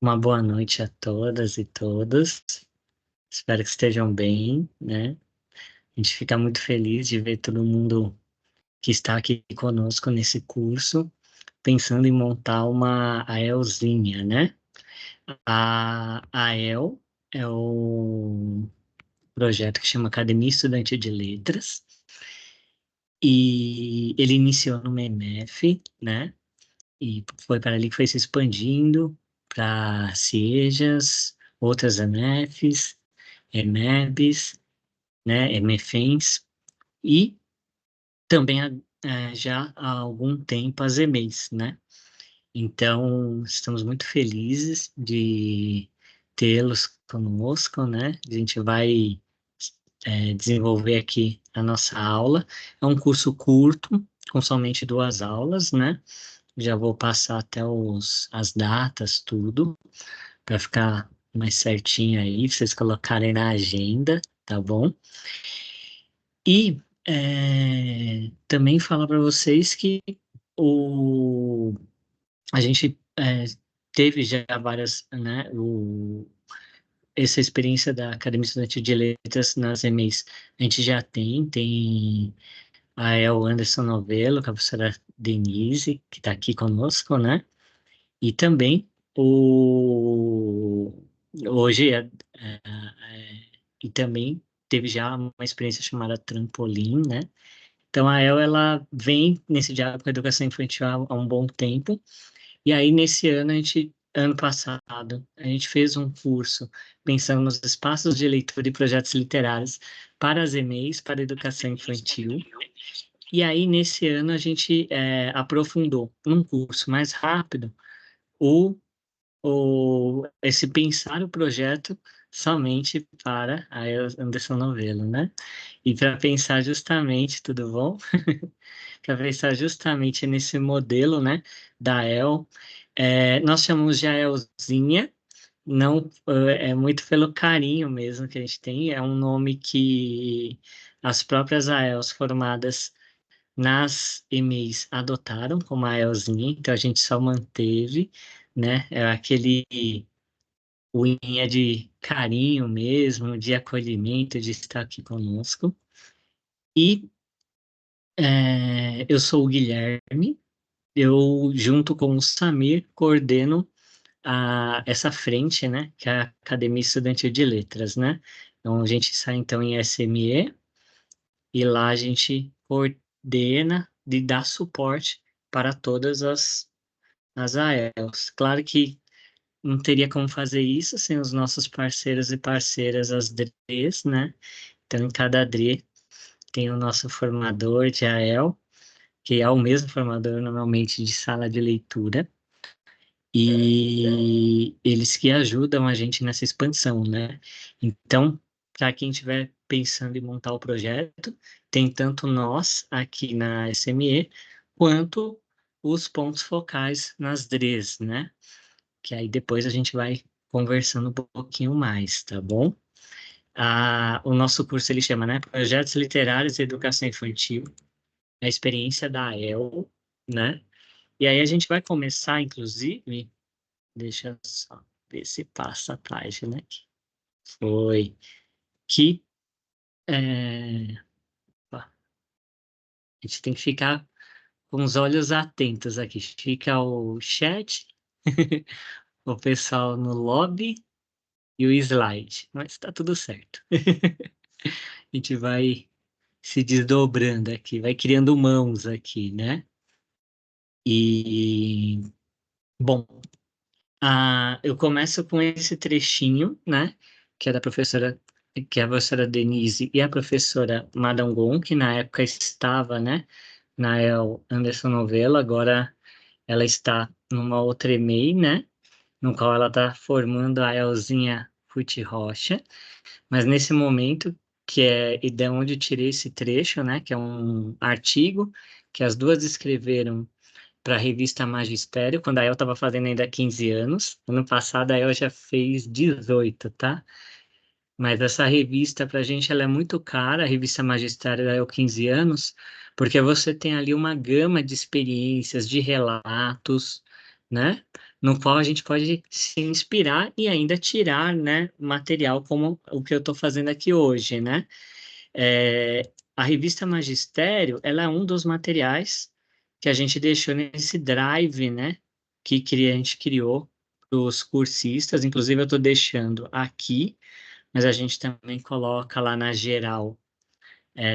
Uma boa noite a todas e todos. Espero que estejam bem, né? A gente fica muito feliz de ver todo mundo que está aqui conosco nesse curso, pensando em montar uma AELzinha, né? A AEL é o projeto que chama Academia Estudante de Letras, e ele iniciou no MEMEF, né? E foi para ali que foi se expandindo para CIEJAS, outras ANEFs, EMEBs, né, EMEFENS, e também já há algum tempo as EMEIs, né? Então, estamos muito felizes de tê-los conosco, né? A gente vai desenvolver aqui a nossa aula. É um curso curto, com somente 2 aulas, né? Já vou passar até as datas, tudo, para ficar mais certinho aí, pra vocês colocarem na agenda, tá bom? E também falar para vocês que o, a gente teve já várias, né, essa experiência da Academia Estudantil de Letras nas EMEIs. A gente já tem a El Anderson Novello, com a professora Denise, que está aqui conosco, né? E também o hoje e também teve já uma experiência chamada Trampolim, né? Então a El ela vem nesse diálogo com a educação infantil há um bom tempo. E aí nesse ano ano passado a gente fez um curso pensando nos espaços de leitura e projetos literários para as EMEIs, para a educação infantil. E aí nesse ano a gente aprofundou num curso mais rápido o esse pensar o projeto somente para a Anderson Novelo, né? E para pensar justamente, tudo bom? Para pensar justamente nesse modelo, né, da El, nós chamamos de Aelzinha, não é muito pelo carinho mesmo que a gente tem, é um nome que as próprias AELs formadas nas EMEIs adotaram como Aelzinha, então a gente só manteve, né, é aquele unha de carinho mesmo, de acolhimento, de estar aqui conosco. E eu sou o Guilherme, eu, junto com o Samir, coordeno essa frente, né, que é a Academia Estudantil de Letras, né? Então, a gente sai, então, em SME, e lá a gente coordena de dar suporte para todas as AELs. Claro que não teria como fazer isso sem os nossos parceiros e parceiras, as DREs, né? Então, em cada DRE tem o nosso formador de AEL, que é o mesmo formador normalmente de sala de leitura, e eles que ajudam a gente nessa expansão, né? Então, para quem estiver pensando em montar o projeto, tem tanto nós aqui na SME, quanto os pontos focais nas DREs, né? Que aí depois a gente vai conversando um pouquinho mais, tá bom? O nosso curso ele chama, né? Projetos Literários e Educação Infantil, a experiência da AEL, né? E aí a gente vai começar, inclusive, deixa eu só ver se passa a página aqui. Foi que ó, a gente tem que ficar com os olhos atentos aqui. Fica o chat, o pessoal no lobby e o slide, mas tá tudo certo. A gente vai se desdobrando aqui, vai criando mãos aqui, né? E, bom, eu começo com esse trechinho, né? Que é da professora, que é a professora Denise e a professora Madangon, que na época estava, né? Na El Anderson Novelo, agora ela está numa outra EMEI, né? No qual ela está formando a Elzinha Futi Rocha, mas nesse momento, que é e de onde eu tirei esse trecho, né? Que é um artigo que as duas escreveram para a revista Magistério, quando a El estava fazendo ainda 15 anos. Ano passado a El já fez 18, tá? Mas essa revista, para a gente, ela é muito cara, a revista Magistério da El 15 anos, porque você tem ali uma gama de experiências, de relatos, né? no qual a gente pode se inspirar e ainda tirar, né, material como o que eu estou fazendo aqui hoje, né? A revista Magistério, ela é um dos materiais que a gente deixou nesse drive, né, a gente criou para os cursistas, inclusive eu estou deixando aqui, mas a gente também coloca lá na geral,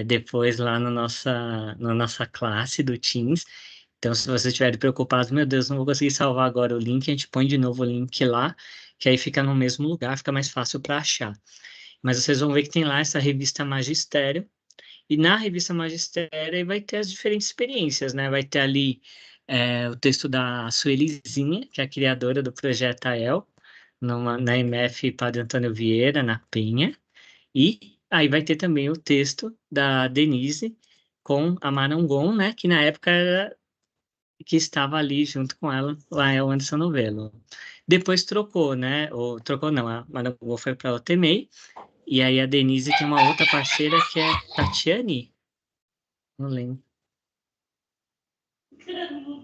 depois lá na nossa classe do Teams. Então, se vocês estiverem preocupados, meu Deus, não vou conseguir salvar agora o link, a gente põe de novo o link lá, que aí fica no mesmo lugar, fica mais fácil para achar. Mas vocês vão ver que tem lá essa revista Magistério, e na revista Magistério aí vai ter as diferentes experiências, né? Vai ter ali o texto da Suelizinha, que é a criadora do Projeto AEL, na MF Padre Antônio Vieira, na Penha. E aí vai ter também o texto da Denise com a Marangon, né? Que na época era que estava ali junto com ela, lá é o Anderson Novello. Depois trocou, né? Ou trocou não, a Marangon foi para o TMEI, e aí a Denise tem uma outra parceira que é Tatiane. Não lembro.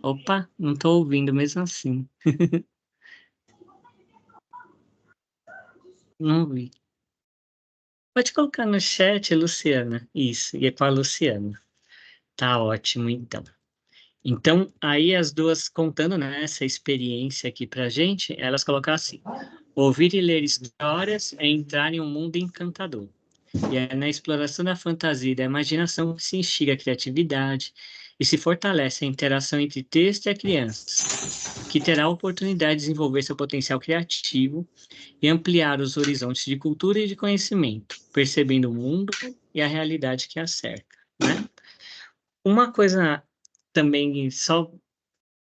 Opa, não estou ouvindo mesmo assim. Não vi. Pode colocar no chat, Luciana. Isso, e é com a Luciana. Tá ótimo, então. Então, aí as duas contando, né, essa experiência aqui pra gente, elas colocaram assim: ouvir e ler histórias é entrar em um mundo encantador. E é na exploração da fantasia e da imaginação que se instiga a criatividade e se fortalece a interação entre texto e a criança, que terá a oportunidade de desenvolver seu potencial criativo e ampliar os horizontes de cultura e de conhecimento, percebendo o mundo e a realidade que a cerca, né? Uma coisa também, só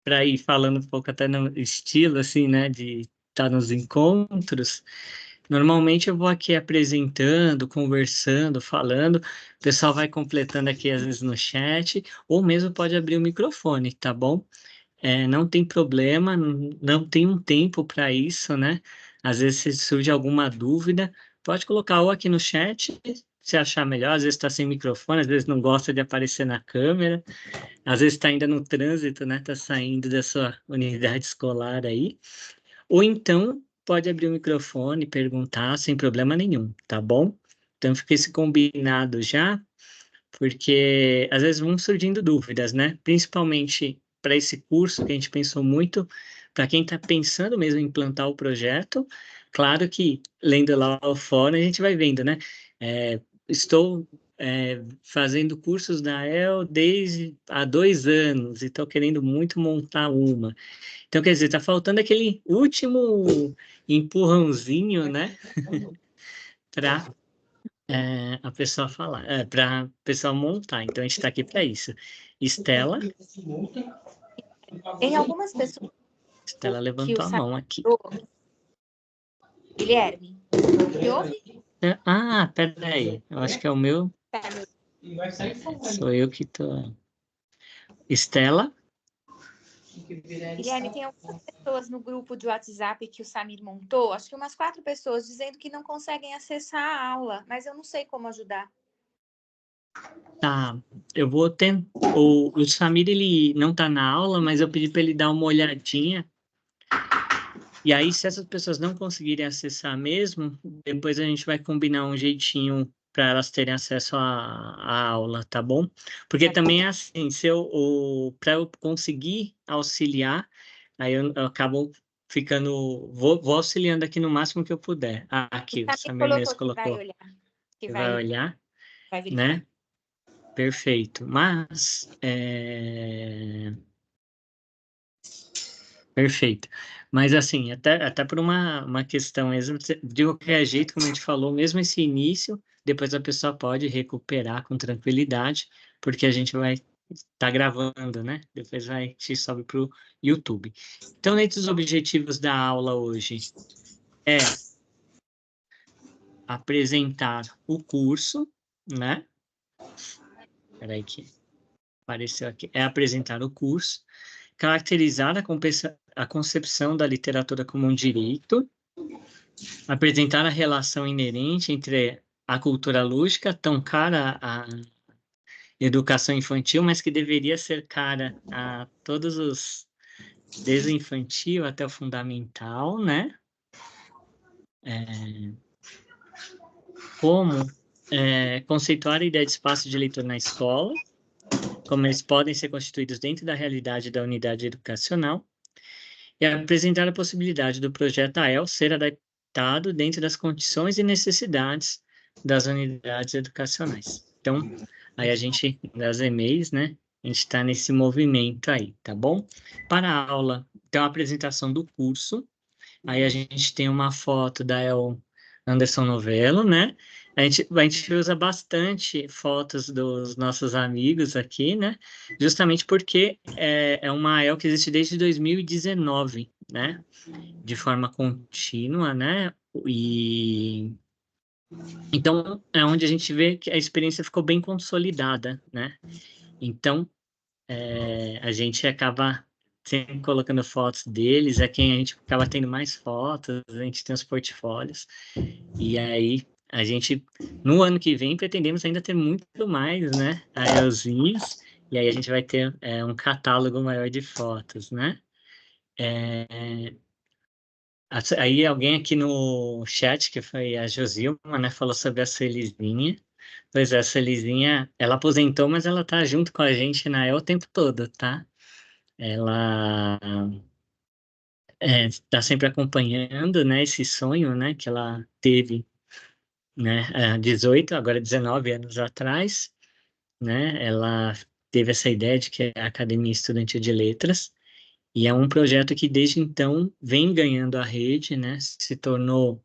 para ir falando um pouco até no estilo, assim, né, de estar nos encontros, normalmente eu vou aqui apresentando, conversando, falando, o pessoal vai completando aqui às vezes no chat, ou mesmo pode abrir o microfone, tá bom? Não tem problema, não tem um tempo para isso, né? Às vezes se surge alguma dúvida, pode colocar ou aqui no chat, se achar melhor, às vezes está sem microfone, às vezes não gosta de aparecer na câmera, às vezes está ainda no trânsito, né? Está saindo da sua unidade escolar aí. Ou então pode abrir o microfone e perguntar sem problema nenhum, tá bom? Então fica esse combinado já, porque às vezes vão surgindo dúvidas, né? Principalmente para esse curso que a gente pensou muito, para quem está pensando mesmo em implantar o projeto, claro que lendo lá o fórum a gente vai vendo, né? Estou fazendo cursos da EL desde há 2 anos e estou querendo muito montar uma. Então, quer dizer, está faltando aquele último empurrãozinho, né? Para a pessoa falar, para a pessoa montar. Então, a gente está aqui para isso. Estela. Tem algumas pessoas Estela que o levantou a mão aqui. Guilherme, me ouve? Peraí. Eu acho que é o meu. Sou eu que tô. Estela. Guilherme, tem algumas pessoas no grupo de WhatsApp que o Samir montou, acho que umas 4 pessoas, dizendo que não conseguem acessar a aula, mas eu não sei como ajudar. Tá, eu vou tentar. O Samir, ele não tá na aula, mas eu pedi para ele dar uma olhadinha. E aí, se essas pessoas não conseguirem acessar mesmo, depois a gente vai combinar um jeitinho para elas terem acesso à aula, tá bom? Porque também é assim, para eu conseguir auxiliar, aí eu acabo ficando, vou auxiliando aqui no máximo que eu puder. Aqui, o Samir mesmo Que vai colocou olhar, que vai olhar, né? Perfeito. Mas, perfeito. Mas, assim, até por uma questão mesmo, de qualquer jeito, como a gente falou, mesmo esse início, depois a pessoa pode recuperar com tranquilidade, porque a gente vai estar gravando, né? Depois te sobe para o YouTube. Então, entre os objetivos da aula hoje é apresentar o curso, né? Peraí que apareceu aqui. É apresentar o curso, caracterizar a concepção da literatura como um direito, apresentar a relação inerente entre a cultura lúdica, tão cara à educação infantil, mas que deveria ser cara a todos os desde o infantil até o fundamental, né? Como conceituar a ideia de espaço de leitura na escola, como eles podem ser constituídos dentro da realidade da unidade educacional, e apresentar a possibilidade do projeto AEL ser adaptado dentro das condições e necessidades das unidades educacionais. Então, aí a gente, das EMEIs, né, a gente está nesse movimento aí, tá bom? Para a aula, então, a apresentação do curso, aí a gente tem uma foto da El Anderson Novello, né? A gente usa bastante fotos dos nossos amigos aqui, né? Justamente porque é uma El que existe desde 2019, né? De forma contínua, né? E então é onde a gente vê que a experiência ficou bem consolidada, né? Então a gente acaba sempre colocando fotos deles, é quem a gente acaba tendo mais fotos, a gente tem os portfólios, e aí a gente, no ano que vem, pretendemos ainda ter muito mais, né, aelzinhos, e aí a gente vai ter um catálogo maior de fotos, né? Aí alguém aqui no chat, que foi a Josilma, né, falou sobre a Celizinha. Pois é, a Celizinha, ela aposentou, mas ela tá junto com a gente na El o tempo todo, tá? Ela está sempre acompanhando, né, esse sonho, né, que ela teve, né, há 18, agora 19 anos atrás, né, ela teve essa ideia de que é a Academia Estudantil de Letras, e é um projeto que desde então vem ganhando a rede, né, se tornou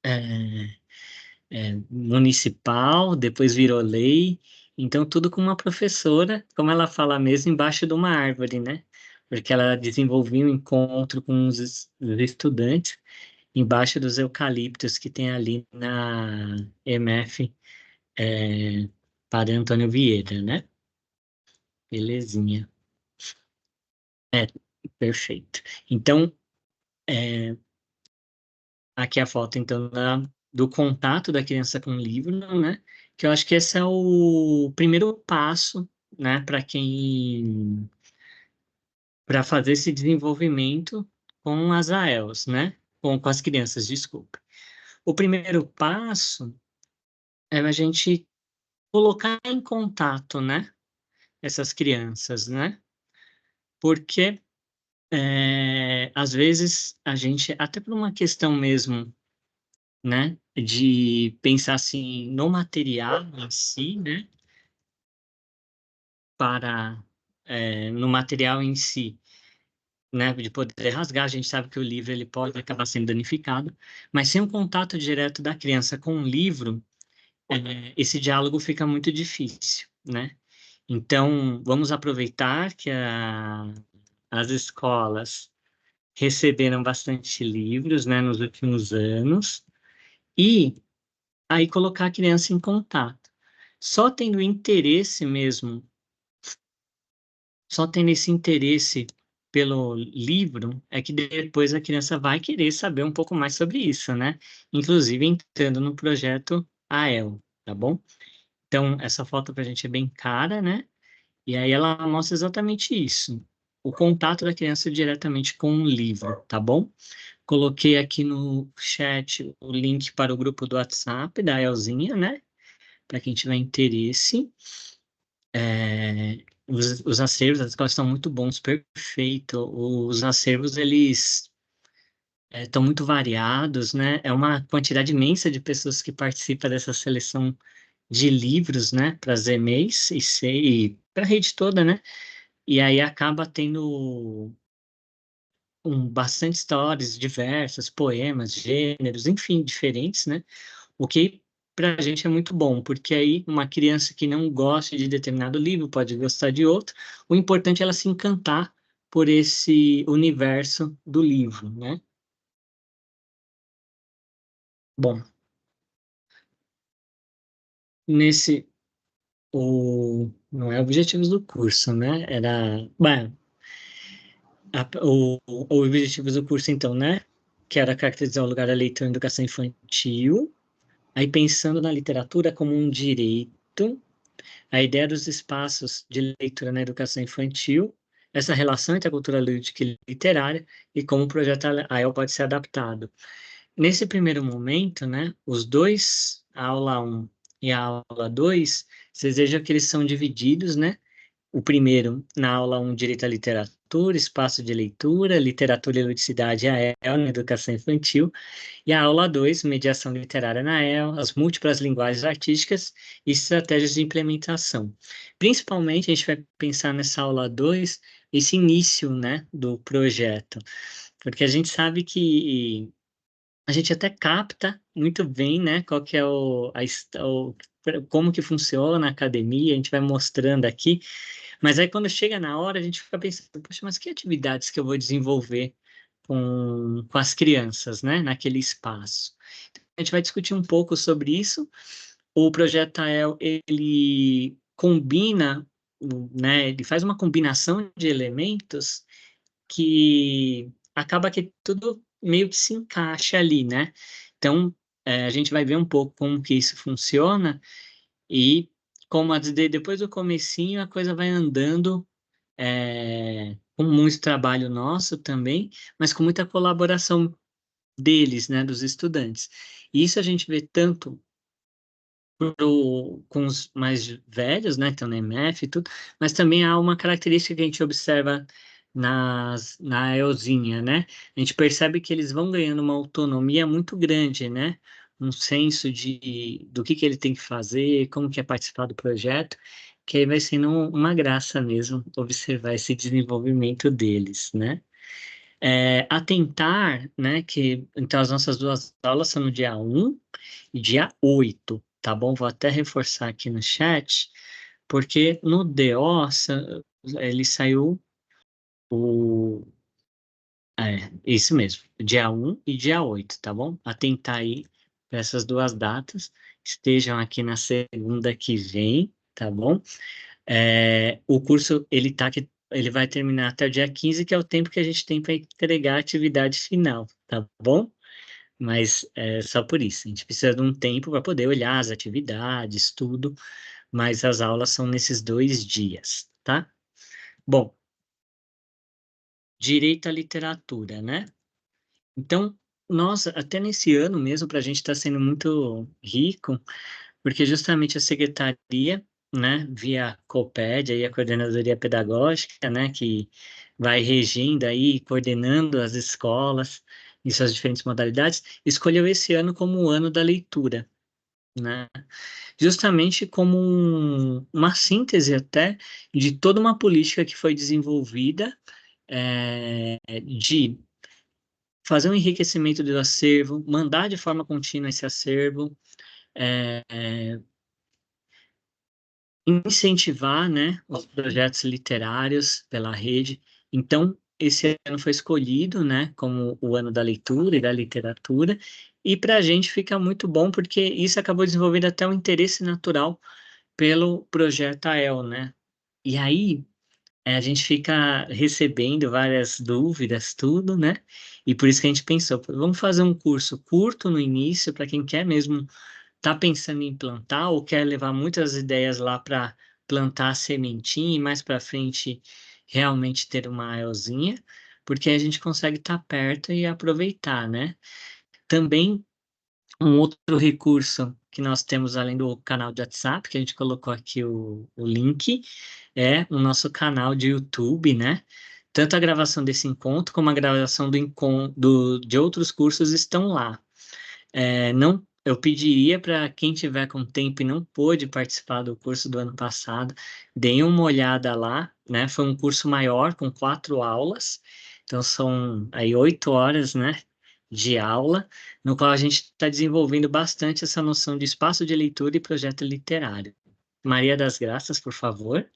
é, municipal, depois virou lei, então tudo com uma professora, como ela fala mesmo, embaixo de uma árvore, né? Porque ela desenvolvia um encontro com os estudantes embaixo dos eucaliptos que tem ali na MF Padre Antônio Vieira, né? Belezinha. É, perfeito. Então, aqui a foto, então, do contato da criança com o livro, né? Que eu acho que esse é o primeiro passo, né, para fazer esse desenvolvimento com as AELs, né? Com as crianças, desculpa. O primeiro passo é a gente colocar em contato, né, essas crianças, né? Porque às vezes a gente, até por uma questão mesmo, né, de pensar assim no material em si, né, para no material em si, né, de poder rasgar, a gente sabe que o livro ele pode acabar sendo danificado, mas sem um contato direto da criança com o livro, esse diálogo fica muito difícil, né? Então, vamos aproveitar que as escolas receberam bastante livros, né, nos últimos anos, e aí colocar a criança em contato. Só tendo interesse mesmo, só tendo esse interesse pelo livro, é que depois a criança vai querer saber um pouco mais sobre isso, né? Inclusive entrando no projeto AEL, tá bom? Então, essa foto pra gente é bem cara, né? E aí ela mostra exatamente isso. O contato da criança diretamente com o livro, tá bom? Coloquei aqui no chat o link para o grupo do WhatsApp da Elzinha, né? Para quem tiver interesse. Os acervos, as escolas estão muito bons, perfeito. Os acervos, eles estão muito variados, né? É uma quantidade imensa de pessoas que participam dessa seleção de livros, né? Para as EMEIs e para a rede toda, né? E aí acaba tendo bastante histórias diversas, poemas, gêneros, enfim, diferentes, né? O que para a gente é muito bom, porque aí uma criança que não gosta de determinado livro pode gostar de outro. O importante é ela se encantar por esse universo do livro, né? Bom, nesse não é objetivos do curso, né? Bem, o objetivos do curso então, né? Que era caracterizar o lugar da leitura em educação infantil. Aí pensando na literatura como um direito, a ideia dos espaços de leitura na educação infantil essa relação entre a cultura lúdica e literária e como o projeto AEL pode ser adaptado. Nesse primeiro momento, né, os dois, a aula 1 e a aula 2, vocês vejam que eles são divididos, né? O primeiro, na aula 1, Direito à Literatura, Espaço de Leitura, Literatura e Ludicidade, AEL, na Educação Infantil, e a aula 2, Mediação Literária na AEL, as múltiplas linguagens artísticas e estratégias de implementação. Principalmente, a gente vai pensar nessa aula 2, esse início, né, do projeto, porque a gente sabe que a gente até capta muito bem, né, qual que é como que funciona a academia, a gente vai mostrando aqui, mas aí quando chega na hora, a gente fica pensando, poxa, mas que atividades que eu vou desenvolver com as crianças, né, naquele espaço? Então, a gente vai discutir um pouco sobre isso. O projeto AEL, ele combina, né, ele faz uma combinação de elementos que acaba que tudo meio que se encaixa ali, né? Então, a gente vai ver um pouco como que isso funciona e como depois do comecinho a coisa vai andando com muito trabalho nosso também, mas com muita colaboração deles, né, dos estudantes. E isso a gente vê tanto com os mais velhos, né, que estão na MF e tudo, mas também há uma característica que a gente observa na EOzinha, né? A gente percebe que eles vão ganhando uma autonomia muito grande, né? Um senso do que ele tem que fazer, como que é participar do projeto, que aí vai sendo uma graça mesmo observar esse desenvolvimento deles, né? Atentar, né, que então as nossas duas aulas são no dia 1 e dia 8, tá bom? Vou até reforçar aqui no chat, porque no DO ele saiu o... isso mesmo, dia 1 e dia 8, tá bom? Atentar aí para essas duas datas, estejam aqui na segunda que vem, tá bom? O curso, ele vai terminar até o dia 15, que é o tempo que a gente tem para entregar a atividade final, tá bom? Mas é só por isso, a gente precisa de um tempo para poder olhar as atividades, tudo, mas as aulas são nesses 2 dias, tá? Bom, direito à literatura, né? Então, nossa, até nesse ano mesmo, para a gente está sendo muito rico, porque justamente a secretaria, né, via COPED, aí a Coordenadoria Pedagógica, né, que vai regindo aí, coordenando as escolas em suas diferentes modalidades, escolheu esse ano como o ano da leitura, né, justamente como uma síntese até de toda uma política que foi desenvolvida de fazer um enriquecimento do acervo, mandar de forma contínua esse acervo, é, incentivar, né, os projetos literários pela rede. Então, esse ano foi escolhido, né, como o ano da leitura e da literatura, e para a gente fica muito bom, porque isso acabou desenvolvendo até um interesse natural pelo projeto AEL, né? E aí, a gente fica recebendo várias dúvidas, tudo, né? E por isso que a gente pensou, "Pô, vamos fazer um curso curto no início, para quem quer mesmo está pensando em plantar ou quer levar muitas ideias lá para plantar a sementinha e mais para frente realmente ter uma aelzinha, porque a gente consegue estar perto e aproveitar, né? Também um outro recurso que nós temos além do canal de WhatsApp, que a gente colocou aqui o link, é o nosso canal de YouTube, né? Tanto a gravação desse encontro como a gravação de outros cursos estão lá. Não, eu pediria para quem tiver com tempo e não pôde participar do curso do ano passado, deem uma olhada lá, né? Foi um curso maior, com 4 aulas, então são aí 8 horas, né, de aula, no qual a gente está desenvolvendo bastante essa noção de espaço de leitura e projeto literário. Maria das Graças, por favor.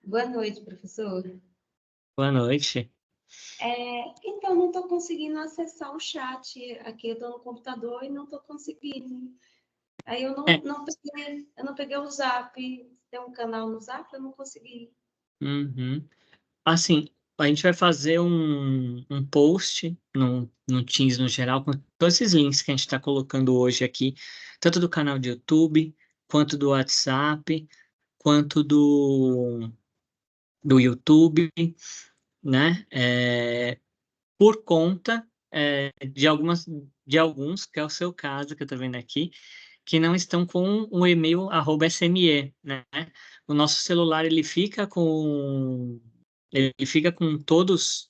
Boa noite, professor. Boa noite. Então, não estou conseguindo acessar o chat. Aqui eu estou no computador e não estou conseguindo. Aí eu não peguei o Zap. Tem um canal no Zap, eu não consegui. Uhum. Assim, a gente vai fazer um post no Teams no geral, com todos esses links que a gente está colocando hoje aqui, tanto do canal de YouTube, quanto do WhatsApp, quanto do YouTube, né? Por conta de alguns, que é o seu caso, que eu estou vendo aqui, que não estão com o e-mail @sme, né? O nosso celular ele fica com todos,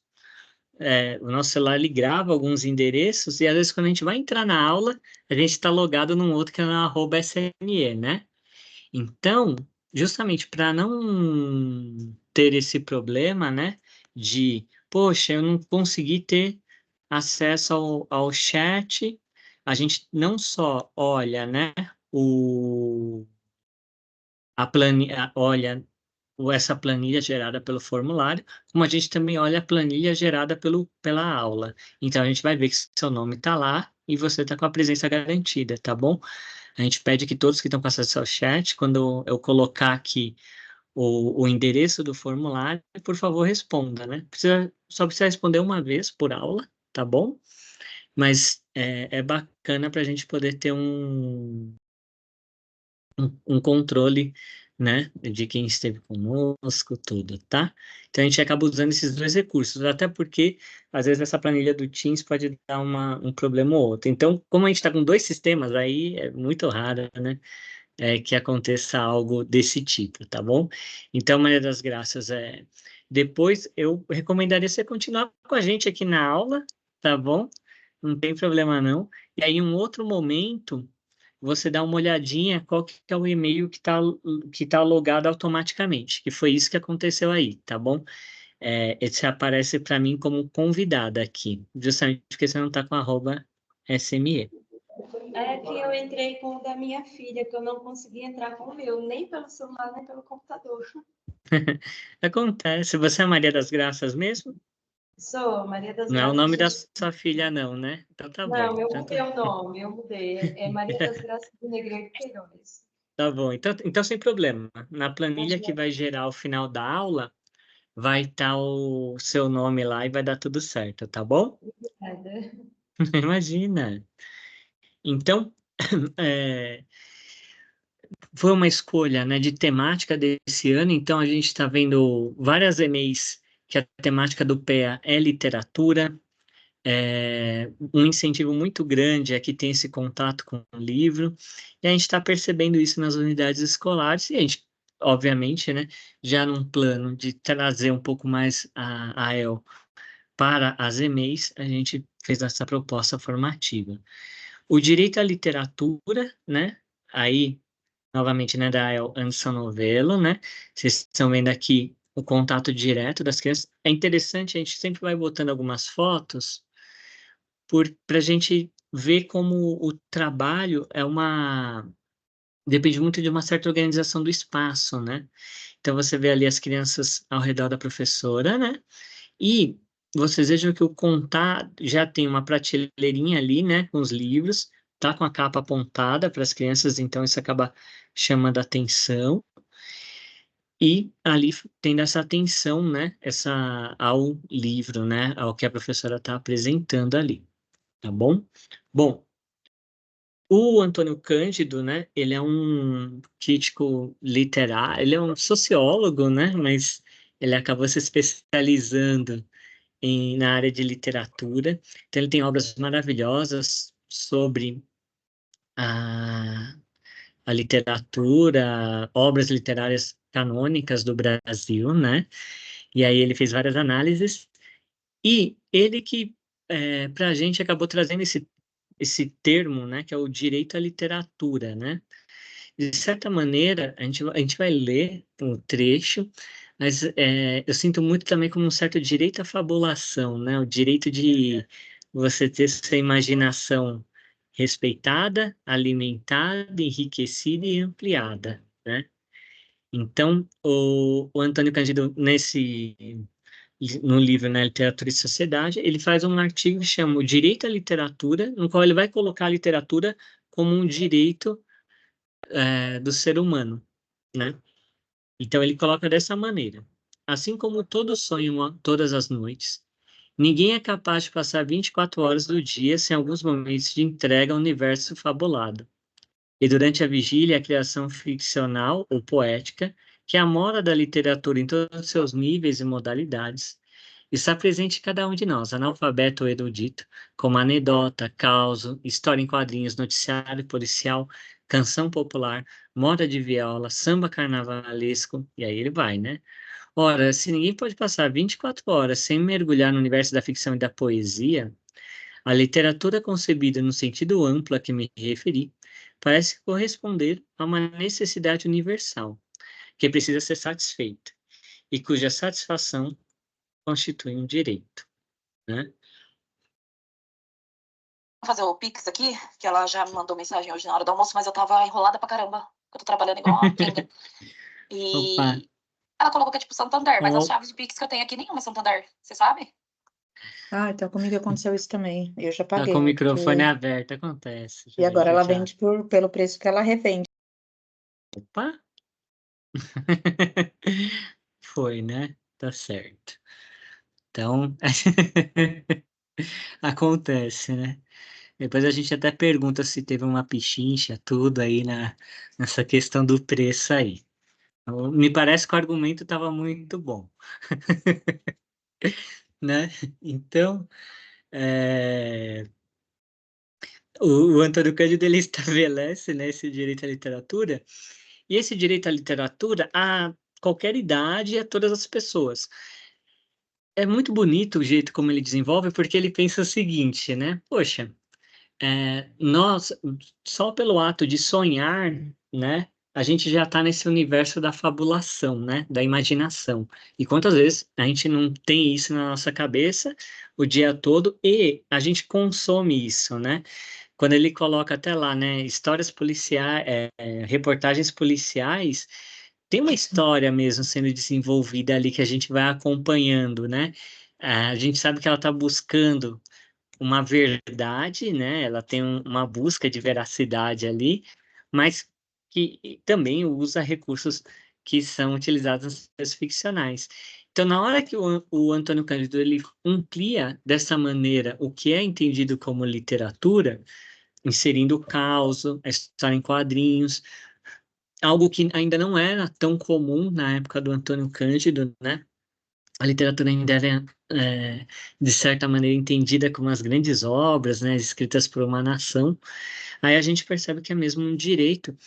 o nosso celular ele grava alguns endereços e às vezes quando a gente vai entrar na aula, a gente está logado num outro que é no @sme, né? Então, justamente para não ter esse problema, né, de, poxa, eu não consegui ter acesso ao chat, a gente não só olha, né, olha essa planilha gerada pelo formulário, como a gente também olha a planilha gerada pela aula. Então, a gente vai ver que seu nome está lá e você está com a presença garantida, tá bom? A gente pede que todos que estão com acesso ao chat, quando eu colocar aqui o endereço do formulário, por favor, responda, né? Só precisa responder uma vez por aula, tá bom? Mas é bacana para a gente poder ter um controle, né, de quem esteve conosco, tudo, tá? Então a gente acaba usando esses dois recursos, até porque às vezes essa planilha do Teams pode dar um problema ou outro. Então, como a gente está com dois sistemas, aí é muito raro, né, que aconteça algo desse tipo, tá bom? Então, Maria das Graças, depois eu recomendaria você continuar com a gente aqui na aula, tá bom? Não tem problema não. E aí, em um outro momento você dá uma olhadinha qual que é o e-mail que tá logado automaticamente, que foi isso que aconteceu aí, tá bom? Esse aparece para mim como convidada aqui, justamente porque você não está com @sme. É que eu entrei com o da minha filha, que eu não consegui entrar com o meu, nem pelo celular, nem pelo computador. Acontece. Você é Maria das Graças mesmo? Sou Maria das Não é o Graças nome da de... sua filha, não, né? Então tá bom. Não, eu Então mudei o nome, eu mudei. É Maria das Graças de Negreiro Queiroz. tá bom. Então, sem problema. Na planilha que vai gerar ao final da aula, vai estar o seu nome lá e vai dar tudo certo, tá bom? Obrigada. Imagina. Então, é, foi uma escolha, né, de temática desse ano. Então, a gente está vendo várias EMEIs que a temática do PEA é literatura. Um incentivo muito grande é que tem esse contato com o livro, e a gente está percebendo isso nas unidades escolares, e a gente, obviamente, né, já num plano de trazer um pouco mais a AEL para as EMEIs, a gente fez essa proposta formativa. O direito à literatura, né, aí, novamente, né, da AEL Anderson Novello, né, vocês estão vendo aqui o contato direto das crianças. É interessante, a gente sempre vai botando algumas fotos, para a gente ver como o trabalho depende muito de uma certa organização do espaço, né? Então você vê ali as crianças ao redor da professora, né? E vocês vejam que o contar já tem uma prateleirinha ali, né, com os livros, tá com a capa apontada para as crianças, então isso acaba chamando a atenção. E ali tendo essa atenção, né, ao livro, né, ao que a professora está apresentando ali, tá bom? Bom, o Antônio Cândido, né, ele é um crítico literário, ele é um sociólogo, né, mas ele acabou se especializando na área de literatura. Então, ele tem obras maravilhosas sobre a, a literatura, obras literárias canônicas do Brasil, né, e aí ele fez várias análises, e ele que, para a gente, acabou trazendo esse termo, né, que é o direito à literatura, né? De certa maneira, a gente vai ler um trecho, mas eu sinto muito também como um certo direito à fabulação, né? O direito de você ter sua imaginação respeitada, alimentada, enriquecida e ampliada, né? Então, o Antônio Cândido, no livro, né, Literatura e Sociedade, ele faz um artigo que chama O Direito à Literatura, no qual ele vai colocar a literatura como um direito do ser humano, né? Então ele coloca dessa maneira: assim como todos sonham todas as noites, ninguém é capaz de passar 24 horas do dia sem alguns momentos de entrega ao universo fabulado. E durante a vigília, a criação ficcional ou poética que a moda da literatura em todos os seus níveis e modalidades está presente em cada um de nós, analfabeto ou erudito, como anedota, causo, história em quadrinhos, noticiário policial, canção popular, moda de viola, samba carnavalesco, e aí ele vai, né? Ora, se ninguém pode passar 24 horas sem mergulhar no universo da ficção e da poesia, a literatura concebida no sentido amplo a que me referi parece corresponder a uma necessidade universal, que precisa ser satisfeita, e cuja satisfação constitui um direito, né? Vou fazer o Pix aqui, que ela já me mandou mensagem hoje na hora do almoço, mas eu tava enrolada pra caramba. Eu tô trabalhando igual uma pinga. Opa, E ela colocou que é tipo Santander, mas as ó, chaves de Pix que eu tenho aqui nenhuma é Santander. Você sabe? Ah, então comigo aconteceu isso também. Eu já tá paguei, com o porque... microfone aberto, acontece. E agora Já, ela já. vende pelo preço que ela revende. Opa! Foi, né? Tá certo. Então, acontece, né? Depois a gente até pergunta se teve uma pichincha, tudo aí nessa questão do preço aí. Então, me parece que o argumento estava muito bom, né? Então, é, o Antônio Cândido ele estabelece, né, esse direito à literatura, e esse direito à literatura a qualquer idade e a todas as pessoas. É muito bonito o jeito como ele desenvolve, porque ele pensa o seguinte, né? Poxa, nós, só pelo ato de sonhar, né, a gente já está nesse universo da fabulação, né, da imaginação. E quantas vezes a gente não tem isso na nossa cabeça o dia todo e a gente consome isso, né? Quando ele coloca até lá, né, histórias policiais, reportagens policiais, tem uma história mesmo sendo desenvolvida ali que a gente vai acompanhando, né? A gente sabe que ela está buscando uma verdade, né? Ela tem uma busca de veracidade ali, mas que também usa recursos que são utilizados nos textos ficcionais. Então, na hora que o Antônio Cândido ele amplia dessa maneira o que é entendido como literatura, inserindo o caos, a história em quadrinhos, algo que ainda não era tão comum na época do Antônio Cândido, né? A literatura ainda era, de certa maneira, entendida como as grandes obras, né, escritas por uma nação. Aí a gente percebe que é mesmo um direito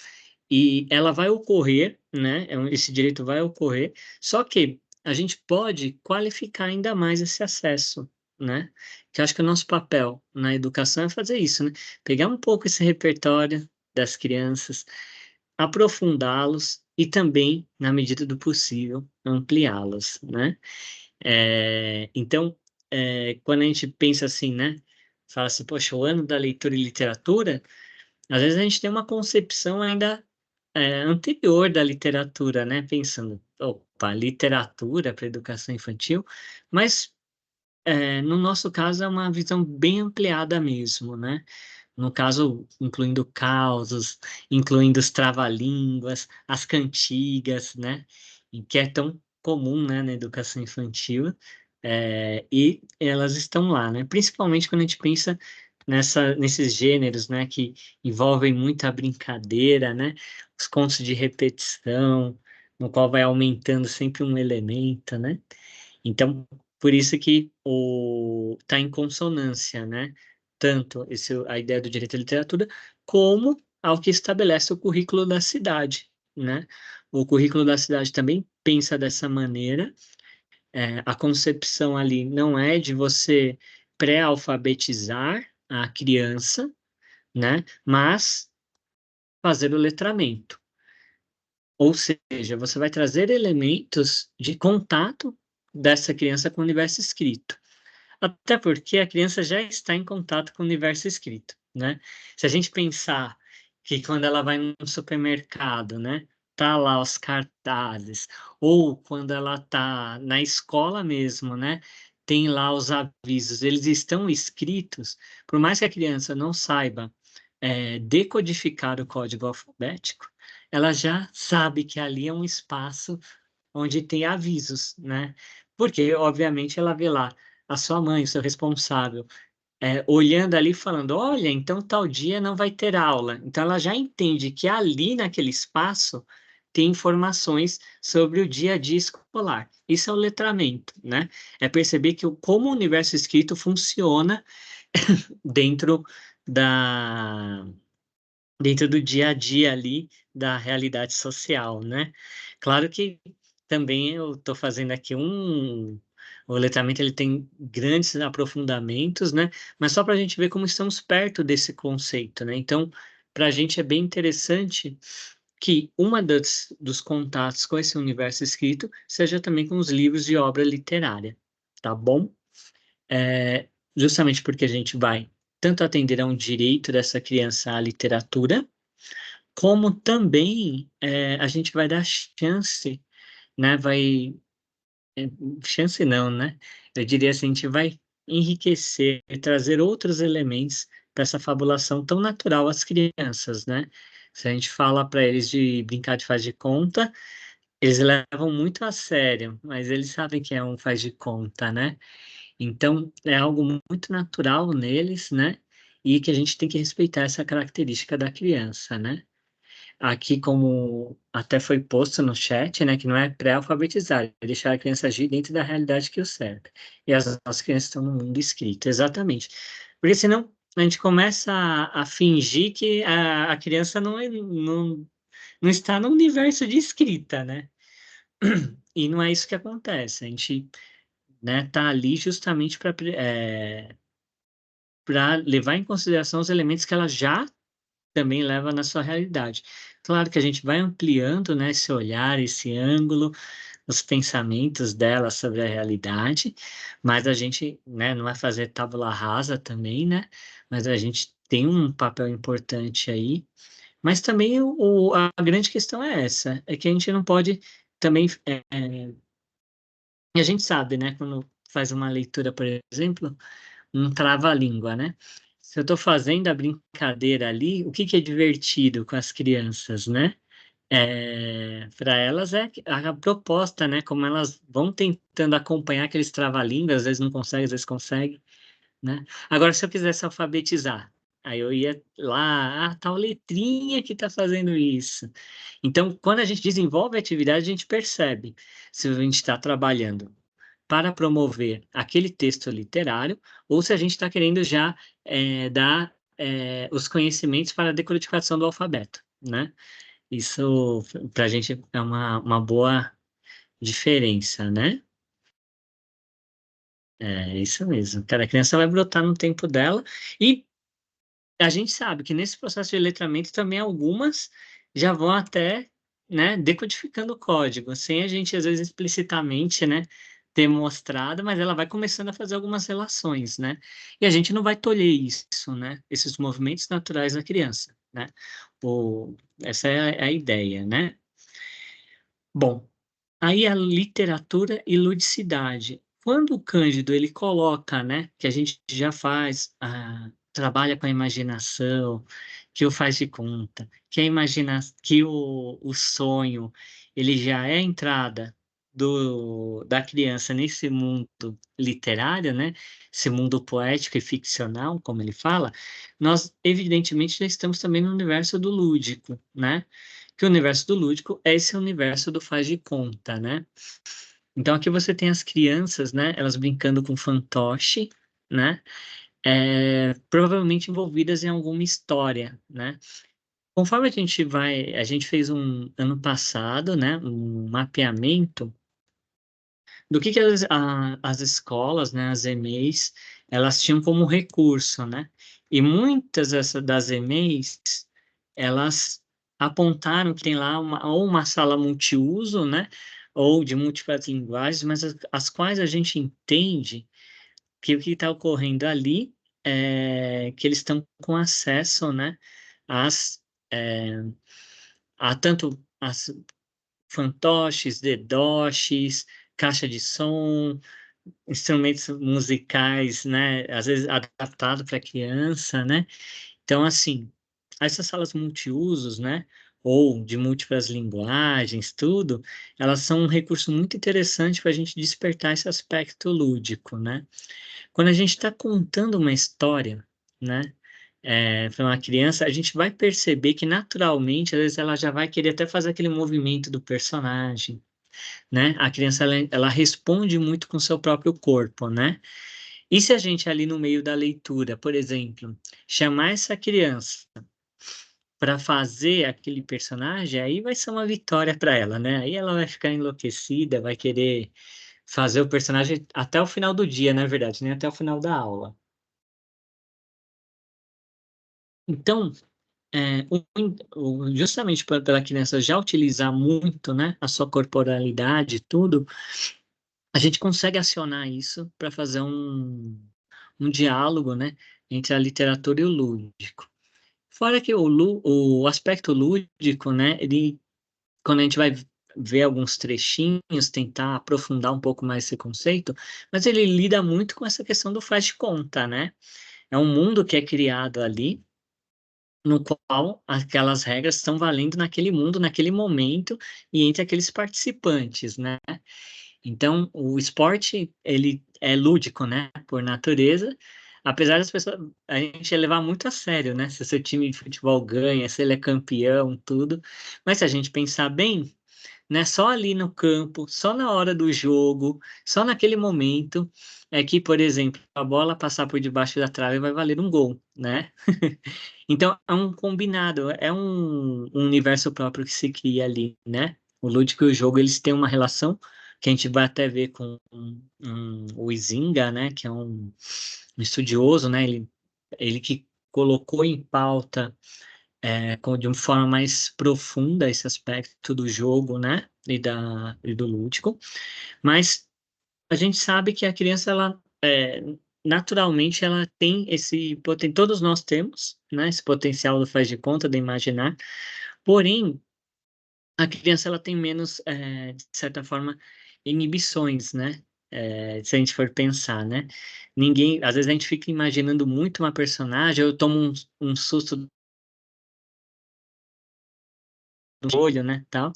e ela vai ocorrer, né? Esse direito vai ocorrer, só que a gente pode qualificar ainda mais esse acesso, né? Que eu acho que o nosso papel na educação é fazer isso, né? Pegar um pouco esse repertório das crianças, aprofundá-los e também, na medida do possível, ampliá-los, né? Então, quando a gente pensa assim, né? Fala assim, poxa, o ano da leitura e literatura, às vezes a gente tem uma concepção ainda anterior da literatura, né? Pensando, opa, literatura para educação infantil, mas no nosso caso é uma visão bem ampliada mesmo, né? No caso, incluindo causos, incluindo os trava-línguas, as cantigas, né? E que é tão comum, né, na educação infantil, e elas estão lá, né? Principalmente quando a gente pensa nesses gêneros, né, que envolvem muita brincadeira, né? Os contos de repetição, no qual vai aumentando sempre um elemento, né? Então, por isso que está em consonância, né? Tanto a ideia do direito à literatura, como ao que estabelece o currículo da cidade, né? O currículo da cidade também pensa dessa maneira. A concepção ali não é de você pré-alfabetizar a criança, né? Mas fazer o letramento. Ou seja, você vai trazer elementos de contato dessa criança com o universo escrito. Até porque a criança já está em contato com o universo escrito, né? Se a gente pensar que quando ela vai no supermercado, né, tá lá os cartazes, ou quando ela tá na escola mesmo, né, tem lá os avisos, eles estão escritos, por mais que a criança não saiba decodificar o código alfabético, ela já sabe que ali é um espaço onde tem avisos, né? Porque, obviamente, ela vê lá a sua mãe, o seu responsável, olhando ali e falando, olha, então tal dia não vai ter aula. Então ela já entende que ali naquele espaço ter informações sobre o dia a dia escolar. Isso é o letramento, né? É perceber como o universo escrito funciona dentro da dentro do dia a dia ali da realidade social, né? Claro que também eu estou fazendo aqui o letramento ele tem grandes aprofundamentos, né? Mas só para a gente ver como estamos perto desse conceito, né? Então, para a gente é bem interessante que dos contatos com esse universo escrito seja também com os livros de obra literária, tá bom? Justamente porque a gente vai tanto atender a um direito dessa criança à literatura, como também a gente vai dar chance, né? Chance não, né? Eu diria assim, a gente vai enriquecer, trazer outros elementos para essa fabulação tão natural às crianças, né? Se a gente fala para eles de brincar de faz de conta, eles levam muito a sério, mas eles sabem que é um faz de conta, né? Então, é algo muito natural neles, né? E que a gente tem que respeitar essa característica da criança, né? Aqui, como até foi posto no chat, né, que não é pré-alfabetizar, é deixar a criança agir dentro da realidade que o cerca. E as nossas crianças estão no mundo escrito, exatamente. Porque senão a gente começa a fingir que a criança não está no universo de escrita, né? E não é isso que acontece. A gente, né, tá ali justamente para levar em consideração os elementos que ela já também leva na sua realidade. Claro que a gente vai ampliando, né, esse olhar, esse ângulo, os pensamentos dela sobre a realidade, mas a gente, né, não vai fazer tábula rasa também, né, mas a gente tem um papel importante aí, mas também a grande questão é essa, é que a gente não pode também, e a gente sabe, né, quando faz uma leitura, por exemplo, um trava-língua, né? Se eu estou fazendo a brincadeira ali, o que que é divertido com as crianças, né? Para elas é a proposta, né? Como elas vão tentando acompanhar aqueles trava-línguas, às vezes não conseguem, às vezes conseguem, né? Agora, se eu quisesse alfabetizar, aí eu ia lá, tal letrinha que está fazendo isso. Então, quando a gente desenvolve a atividade, a gente percebe se a gente está trabalhando para promover aquele texto literário, ou se a gente está querendo já dar os conhecimentos para a decodificação do alfabeto, né? Isso, para a gente, é uma boa diferença, né? É isso mesmo. Cada criança vai brotar no tempo dela, e a gente sabe que nesse processo de letramento também algumas já vão até, né, decodificando o código, sem a gente, às vezes, explicitamente, né, ter mostrado, mas ela vai começando a fazer algumas relações, né? E a gente não vai tolher isso, né? Esses movimentos naturais da criança, né? Essa é a ideia, né? Bom, aí a literatura e ludicidade. Quando o Cândido ele coloca, né, que a gente já faz, trabalha com a imaginação, que o faz de conta, que que o sonho ele já é a entrada da criança nesse mundo literário, né, esse mundo poético e ficcional, como ele fala, nós evidentemente já estamos também no universo do lúdico, né? Que o universo do lúdico é esse universo do faz de conta, né? Então aqui você tem as crianças, né? Elas brincando com fantoche, né? Provavelmente envolvidas em alguma história, né? Conforme a gente fez ano passado, né? Um mapeamento do que as escolas, né? As EMEIs, elas tinham como recurso, né? E muitas das EMEIs, elas apontaram que tem lá ou uma sala multiuso, né, ou de múltiplas linguagens, mas as quais a gente entende que o que está ocorrendo ali é que eles estão com acesso, né, às, é, a tanto as fantoches, dedoches, caixa de som, instrumentos musicais, né, às vezes adaptado para criança, né, então, assim, essas salas multiusos, né, ou de múltiplas linguagens, tudo, elas são um recurso muito interessante para a gente despertar esse aspecto lúdico, né? Quando a gente está contando uma história, né, para uma criança, a gente vai perceber que naturalmente, às vezes, ela já vai querer até fazer aquele movimento do personagem, né? A criança, ela responde muito com o seu próprio corpo, né? E se a gente ali no meio da leitura, por exemplo, chamar essa criança para fazer aquele personagem, aí vai ser uma vitória para ela, né? Aí ela vai ficar enlouquecida, vai querer fazer o personagem até o final do dia, na verdade, nem até o final da aula. Então, justamente pela criança já utilizar muito, né, a sua corporalidade e tudo, a gente consegue acionar isso para fazer um diálogo, né, entre a literatura e o lúdico. Fora que o aspecto lúdico, né, ele, quando a gente vai ver alguns trechinhos, tentar aprofundar um pouco mais esse conceito, mas ele lida muito com essa questão do faz de conta, né? É um mundo que é criado ali, no qual aquelas regras estão valendo naquele mundo, naquele momento, e entre aqueles participantes, né? Então, o esporte, ele é lúdico, né, por natureza, apesar das pessoas, a gente levar muito a sério, né, se o seu time de futebol ganha, se ele é campeão, tudo, mas se a gente pensar bem, né, só ali no campo, só na hora do jogo, só naquele momento, é que, por exemplo, a bola passar por debaixo da trave vai valer um gol, né? Então, é um combinado, é um universo próprio que se cria ali, né? O lúdico e o jogo, eles têm uma relação que a gente vai até ver com o Huizinga, né? Que é um estudioso, né? Ele que colocou em pauta de uma forma mais profunda esse aspecto do jogo, né? E do lúdico. Mas a gente sabe que a criança, ela naturalmente ela tem esse potencial, todos nós temos, né, esse potencial do faz de conta, de imaginar, porém, a criança ela tem menos, de certa forma, inibições, né, se a gente for pensar, né, às vezes a gente fica imaginando muito uma personagem, eu tomo um susto do olho, né, tal,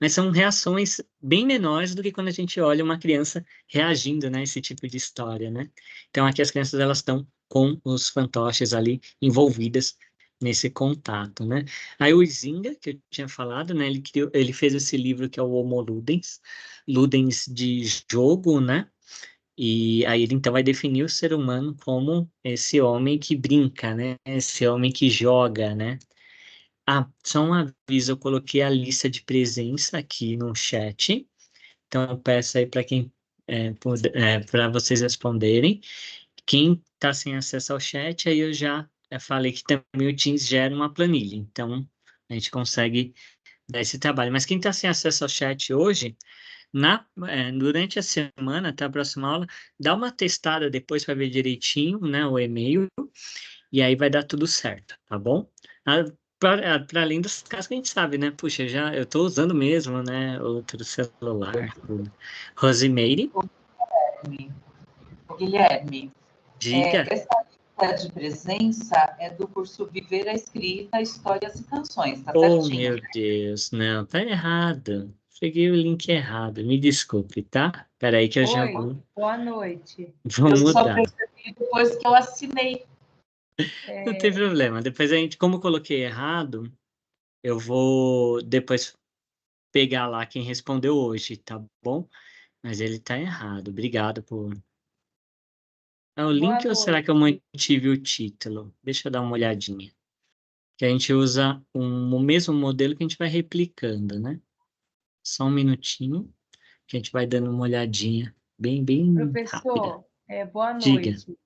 mas são reações bem menores do que quando a gente olha uma criança reagindo, né, a esse tipo de história, né. Então aqui as crianças elas estão com os fantoches ali envolvidas nesse contato, né. Aí o Zinga, que eu tinha falado, né, ele fez esse livro que é o Homo Ludens, Ludens de jogo, né, e aí ele então vai definir o ser humano como esse homem que brinca, né, esse homem que joga, né. Ah, só um aviso, eu coloquei a lista de presença aqui no chat, então eu peço aí para quem para vocês responderem. Quem está sem acesso ao chat, aí eu já falei que também o Teams gera uma planilha, então a gente consegue dar esse trabalho. Mas quem está sem acesso ao chat hoje, durante a semana, até a próxima aula, dá uma testada depois para ver direitinho, né, o e-mail, e aí vai dar tudo certo, tá bom? Para além dos casos que a gente sabe, né? Puxa, eu estou usando mesmo, né? Outro celular, tudo. Rosemeire, Guilherme, diga. essa lista de presença é do curso Viver a Escrita, Histórias e Canções, tá Oh, certinho? meu Deus, não, tá errado. Peguei o link errado, me desculpe, tá? Peraí que eu já Oi, boa noite. vou Eu só mudar. percebi depois que eu assinei. Não tem problema, depois a gente, como eu coloquei errado, eu vou depois pegar lá quem respondeu hoje, tá bom? Mas ele tá errado, obrigado por... É o Boa link ou será que eu noite. mantive o título? Deixa eu dar uma olhadinha. Que a gente usa o mesmo modelo que a gente vai replicando, né? Só um minutinho, que a gente vai dando uma olhadinha bem rápida. Professor, boa Diga. noite.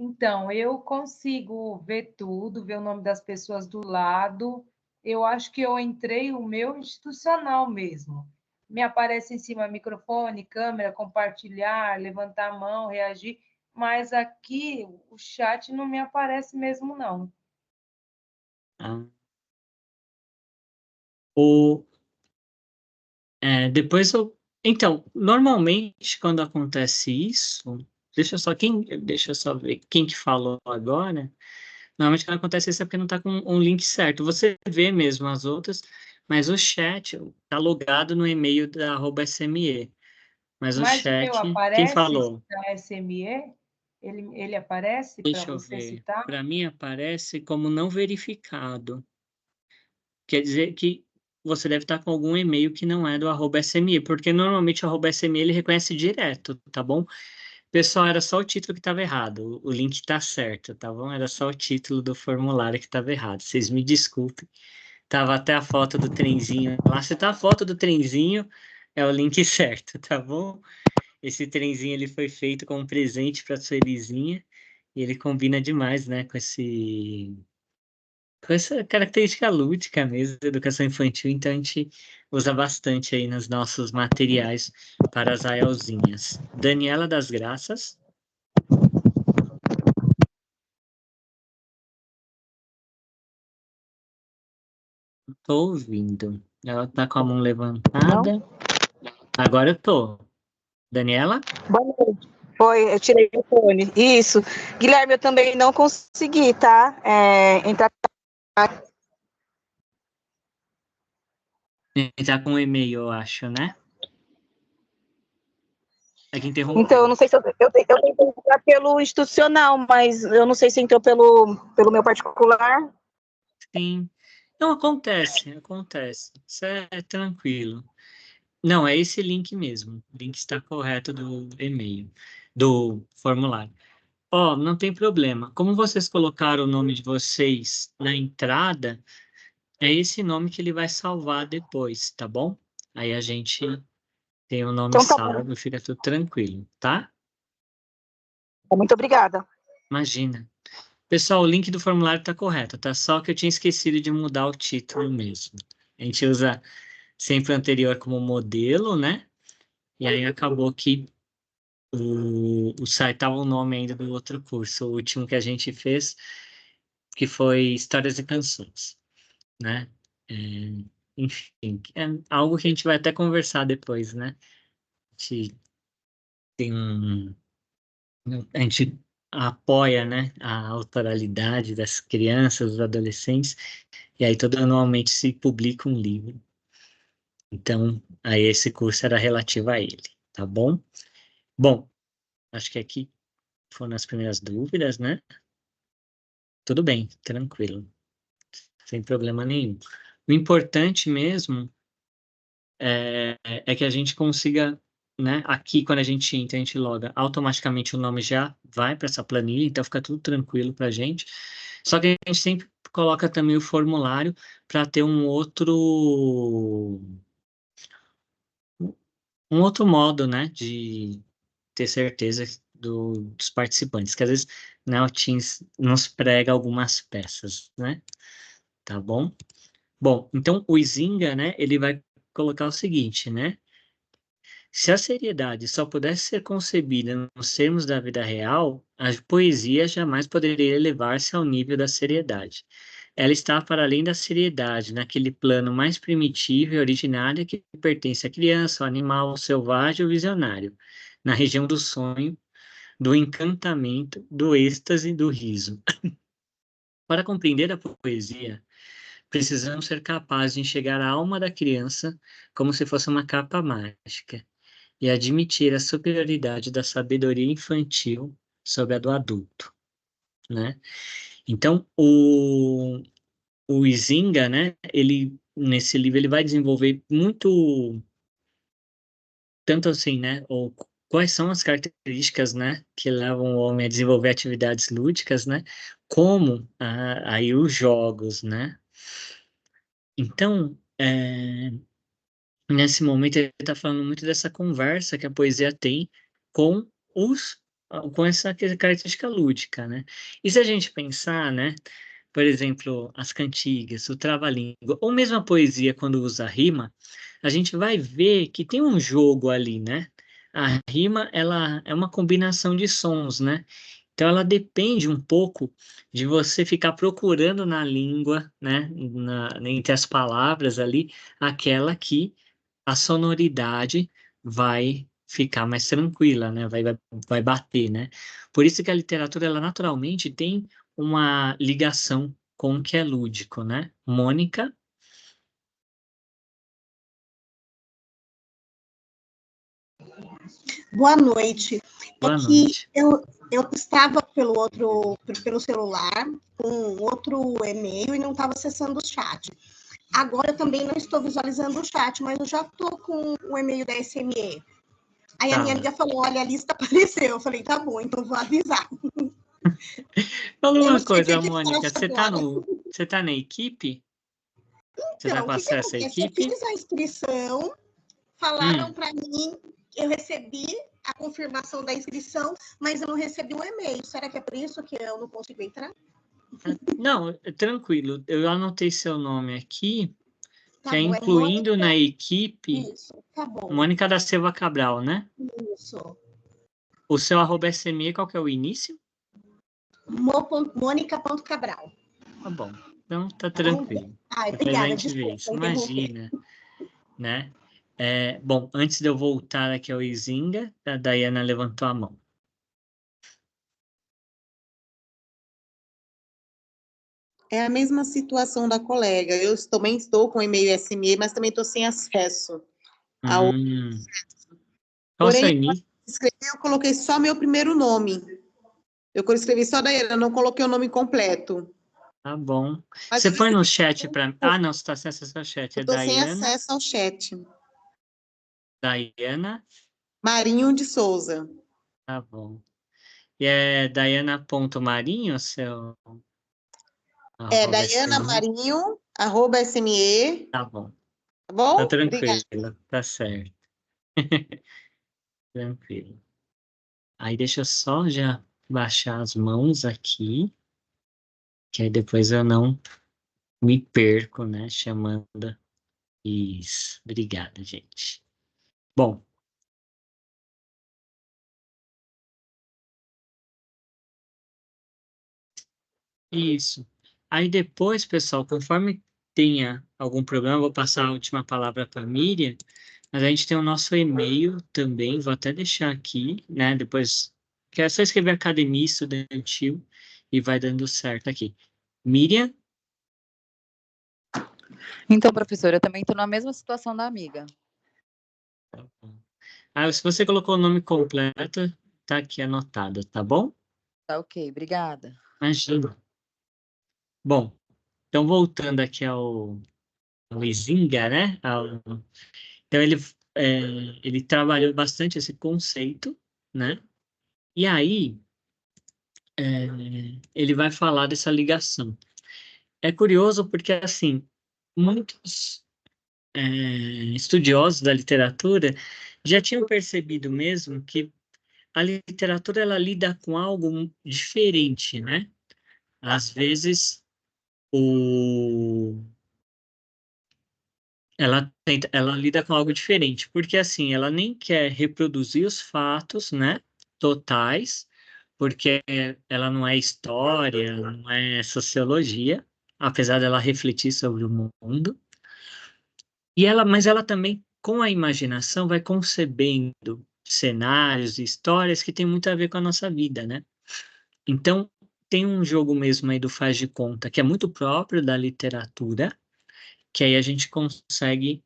Então, eu consigo ver tudo, ver o nome das pessoas do lado. Eu acho que eu entrei o meu institucional mesmo. Me aparece em cima microfone, câmera, compartilhar, levantar a mão, reagir, mas aqui o chat não me aparece mesmo, não. Ah. Depois eu... Então, normalmente, quando acontece isso... Deixa eu só ver quem que falou agora. Normalmente, quando acontece isso é porque não está com um link certo. Você vê mesmo as outras, mas o chat está logado no e-mail da @sme. Mas o Mas o meu chat, quem aparece falou? da SME? Ele aparece para Deixa eu você ver. citar? Para mim aparece como não verificado. Quer dizer que você deve estar com algum e-mail que não é do @SME, porque normalmente o @SME ele reconhece direto, tá bom? Pessoal, era só o título que estava errado. O link está certo, tá bom? Era só o título do formulário que estava errado. Vocês me desculpem. Tava até a foto do trenzinho. Lá se tá a foto do trenzinho, é o link certo, tá bom? Esse trenzinho ele foi feito como um presente para sua Elisinha e ele combina demais, né, com essa característica lúdica mesmo, da educação infantil, então a gente usa bastante aí nos nossos materiais para as aielzinhas. Daniela das Graças. Tô ouvindo. Ela tá com a mão levantada. Agora eu tô. Daniela? Boa noite. Foi, eu tirei o fone. Isso. Guilherme, eu também não consegui, tá? Entrar. Tá com um e-mail, eu acho, né? É que interrompeu. Então, eu não sei se eu tentei entrar pelo institucional, mas eu não sei se entrou pelo meu particular. Sim. Não, acontece. Isso é tranquilo. Não, é esse link mesmo. O link está correto do e-mail, do formulário. Ó, não tem problema. Como vocês colocaram o nome de vocês na entrada, é esse nome que ele vai salvar depois, tá bom? Aí a gente tem o nome Então tá bom. salvo e fica tudo tranquilo, tá? Muito obrigada. Imagina. Pessoal, o link do formulário está correto, tá? Só que eu tinha esquecido de mudar o título mesmo. A gente usa sempre o anterior como modelo, né? E aí acabou que o site estava o nome ainda do outro curso, o último que a gente fez, que foi Histórias e Canções, né? É, enfim, é algo que a gente vai até conversar depois, né? A gente tem a gente apoia, né, a autoralidade das crianças, dos adolescentes, e aí todo anualmente se publica um livro. Então, aí esse curso era relativo a ele, tá bom? Bom, acho que aqui foram as primeiras dúvidas, né? Tudo bem, tranquilo, sem problema nenhum. O importante mesmo é que a gente consiga, né? Aqui, quando a gente entra, a gente loga, automaticamente o nome já vai para essa planilha, então fica tudo tranquilo para a gente. Só que a gente sempre coloca também o formulário para ter um outro modo, né, de ter certeza dos participantes, que às vezes, né, o Teams nos prega algumas peças, né? Tá bom? Bom, então o Izinga, né, ele vai colocar o seguinte, né? Se a seriedade só pudesse ser concebida nos termos da vida real, a poesia jamais poderia elevar-se ao nível da seriedade. Ela está para além da seriedade, naquele plano mais primitivo e originário que pertence à criança, ao animal, ao selvagem ou visionário, na região do sonho, do encantamento, do êxtase, do riso. Para compreender a poesia, precisamos ser capazes de enxergar a alma da criança como se fosse uma capa mágica e admitir a superioridade da sabedoria infantil sobre a do adulto, né? Então, o Izinga, né, nesse livro, ele vai desenvolver muito, tanto assim, né, ou quais são as características, né, que levam o homem a desenvolver atividades lúdicas, né, como aí os jogos, né? Então, nesse momento ele está falando muito dessa conversa que a poesia tem com com essa característica lúdica, né? E se a gente pensar, né, por exemplo, as cantigas, o trava-língua, ou mesmo a poesia quando usa rima, a gente vai ver que tem um jogo ali, né? A rima, ela é uma combinação de sons, né? Então, ela depende um pouco de você ficar procurando na língua, né, entre as palavras ali, aquela que a sonoridade vai ficar mais tranquila, né? Vai bater, né? Por isso que a literatura, ela naturalmente tem uma ligação com o que é lúdico, né? Mônica? Boa noite. Boa É noite. que eu estava pelo celular com outro e-mail e não estava acessando o chat. Agora eu também não estou visualizando o chat, mas eu já estou com o e-mail da SME. Aí a minha amiga falou, olha, a lista apareceu. Eu falei, tá bom, então vou avisar. Fala Eu não uma sei o que coisa, é que Mônica, faço agora. você tá na equipe? Você tá Então, com o que acesso à acontece? Eu equipe? fiz a inscrição, falaram para mim que eu recebi a confirmação da inscrição, mas eu não recebi o e-mail. Será que é por isso que eu não consigo entrar? Não, tranquilo. Eu anotei seu nome aqui, Tá que é bom, é incluindo na equipe Isso, tá bom. Mônica da Silva Cabral, né? Isso. O seu @SME, qual que é o início? Mônica.cabral. Tá bom. Então, tá Tá bom? tranquilo. Ai, Depois a obrigada, gente vê isso. desculpa interromper. Imagina, né? Bom, antes de eu voltar aqui ao Izinga, a Daiana levantou a mão. É a mesma situação da colega. Eu também estou com e-mail SME, mas também estou sem acesso ao. Qual o seu Porém, início? eu coloquei só meu primeiro nome. Eu escrevi só Daiana, não coloquei o nome completo. Tá bom. Mas Você põe no chat para... Ah, não, você está sem acesso ao chat. eu É estou sem Daiana... acesso ao chat. Daiana... Marinho de Souza. Tá bom. E é Daiana.marinho, seu... É @SME? Daiana Marinho, @SME. Tá bom. Tá bom? Tá Obrigada. tranquilo. Tá certo. Tranquilo. Aí deixa eu só já baixar as mãos aqui, que aí depois eu não me perco, né? Chamando. Isso. Obrigado, gente. Bom. Isso. Aí depois, pessoal, conforme tenha algum problema, eu vou passar a última palavra para a Miriam, mas a gente tem o nosso e-mail também, vou até deixar aqui, né? Depois, que é só escrever Academia Estudantil e vai dando certo aqui. Miriam? Então, professora, eu também estou na mesma situação da amiga. Tá bom. Ah, se você colocou o nome completo, tá aqui anotado, tá bom? Tá ok, obrigada. Imagina. Bom, então voltando aqui ao Izinga, né? Então ele trabalhou bastante esse conceito, né? E aí ele vai falar dessa ligação. É curioso porque, assim, muitos estudiosos da literatura já tinham percebido mesmo que a literatura ela lida com algo diferente, né? Às vezes, ela lida com algo diferente, porque assim, ela nem quer reproduzir os fatos, né, totais, porque ela não é história, ela não é sociologia, apesar dela refletir sobre o mundo. Mas ela também, com a imaginação, vai concebendo cenários e histórias que têm muito a ver com a nossa vida, né? Então, tem um jogo mesmo aí do faz de conta, que é muito próprio da literatura, que aí a gente consegue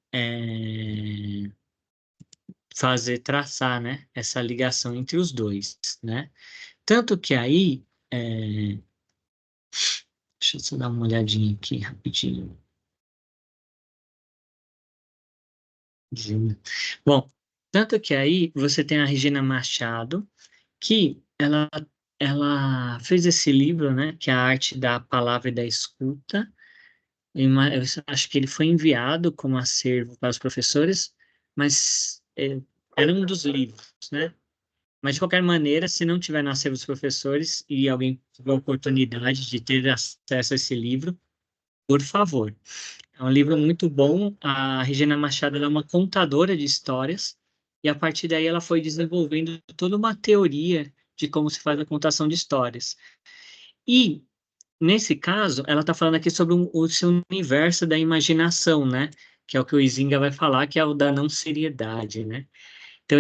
traçar, né, essa ligação entre os dois, né? Tanto que aí, deixa eu só dar uma olhadinha aqui rapidinho. Bom, tanto que aí você tem a Regina Machado, que ela fez esse livro, né, que é a arte da palavra e da escuta. Eu acho que ele foi enviado como acervo para os professores, mas era um dos livros, né? Mas, de qualquer maneira, se não tiver no acervo dos professores e alguém tiver a oportunidade de ter acesso a esse livro, por favor. É um livro muito bom. A Regina Machado ela é uma contadora de histórias e, a partir daí, ela foi desenvolvendo toda uma teoria de como se faz a contação de histórias. E, nesse caso, ela está falando aqui sobre o seu universo da imaginação, né? Que é o que o Izinga vai falar, que é o da não seriedade, né? Então,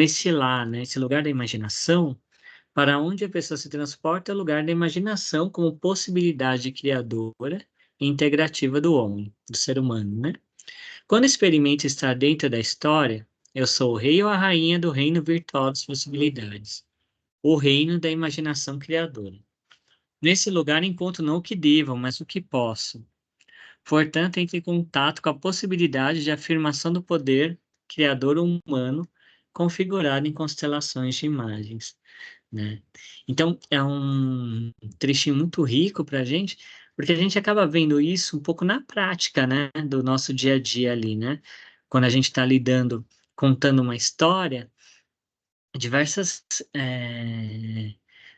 né? Esse lugar da imaginação, para onde a pessoa se transporta é o lugar da imaginação como possibilidade criadora e integrativa do homem, do ser humano, né? Quando experimenta estar dentro da história, Eu sou o rei ou a rainha do reino virtual das possibilidades, o reino da imaginação criadora. Nesse lugar encontro não o que devo, mas o que posso. Portanto, entre em contato com a possibilidade de afirmação do poder criador humano configurado em constelações de imagens, né? Então, é um trechinho muito rico para a gente, porque a gente acaba vendo isso um pouco na prática, né, do nosso dia a dia ali, né? Quando a gente está lidando, contando uma história, diversas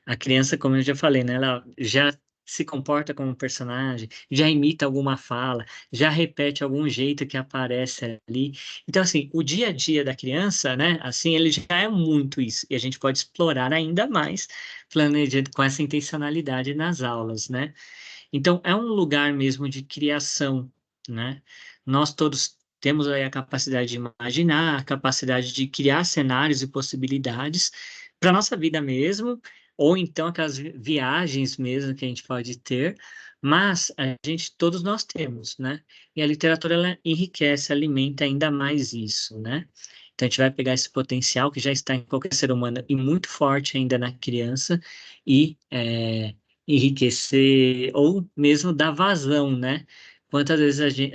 a criança, como eu já falei, né, ela já se comporta como um personagem, já imita alguma fala, já repete algum jeito que aparece ali. Então, assim, o dia a dia da criança, né, assim, ele já é muito isso, e a gente pode explorar ainda mais, planejando com essa intencionalidade nas aulas, né? Então, é um lugar mesmo de criação, né? Nós todos temos aí a capacidade de imaginar, a capacidade de criar cenários e possibilidades para a nossa vida mesmo, ou então aquelas viagens mesmo que a gente pode ter, mas a gente, todos nós temos, né? E a literatura, ela enriquece, alimenta ainda mais isso, né? Então, a gente vai pegar esse potencial que já está em qualquer ser humano e muito forte ainda na criança e enriquecer ou mesmo dar vazão, né? Quantas vezes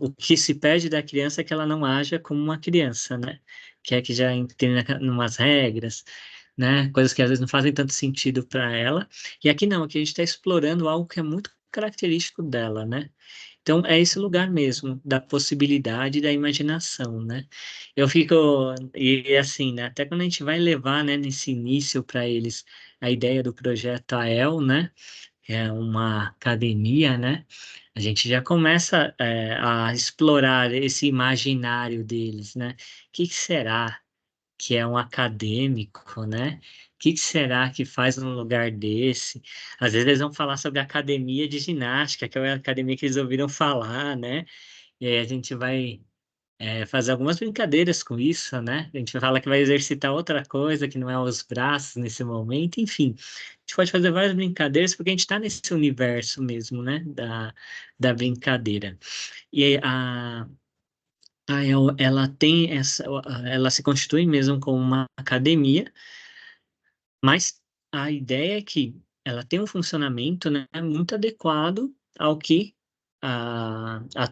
o que se pede da criança é que ela não haja como uma criança, né? Que é que já tem umas regras, né? Coisas que às vezes não fazem tanto sentido para ela. E aqui não, aqui a gente está explorando algo que é muito característico dela, né? Então, é esse lugar mesmo, da possibilidade e da imaginação, né? Eu fico, e assim, né? Até quando a gente vai levar, né, nesse início para eles a ideia do projeto AEL, né? Que é uma academia, né? A gente já começa a explorar esse imaginário deles, né? O que que será que é um acadêmico, né? O que que será que faz num lugar desse? Às vezes eles vão falar sobre a academia de ginástica, que é a academia que eles ouviram falar, né? E aí a gente vai fazer algumas brincadeiras com isso, né? A gente fala que vai exercitar outra coisa, que não é os braços nesse momento, enfim. A gente pode fazer várias brincadeiras, porque a gente está nesse universo mesmo, né? Da brincadeira. E ela tem ela se constitui mesmo como uma academia, mas a ideia é que ela tem um funcionamento, né, muito adequado ao que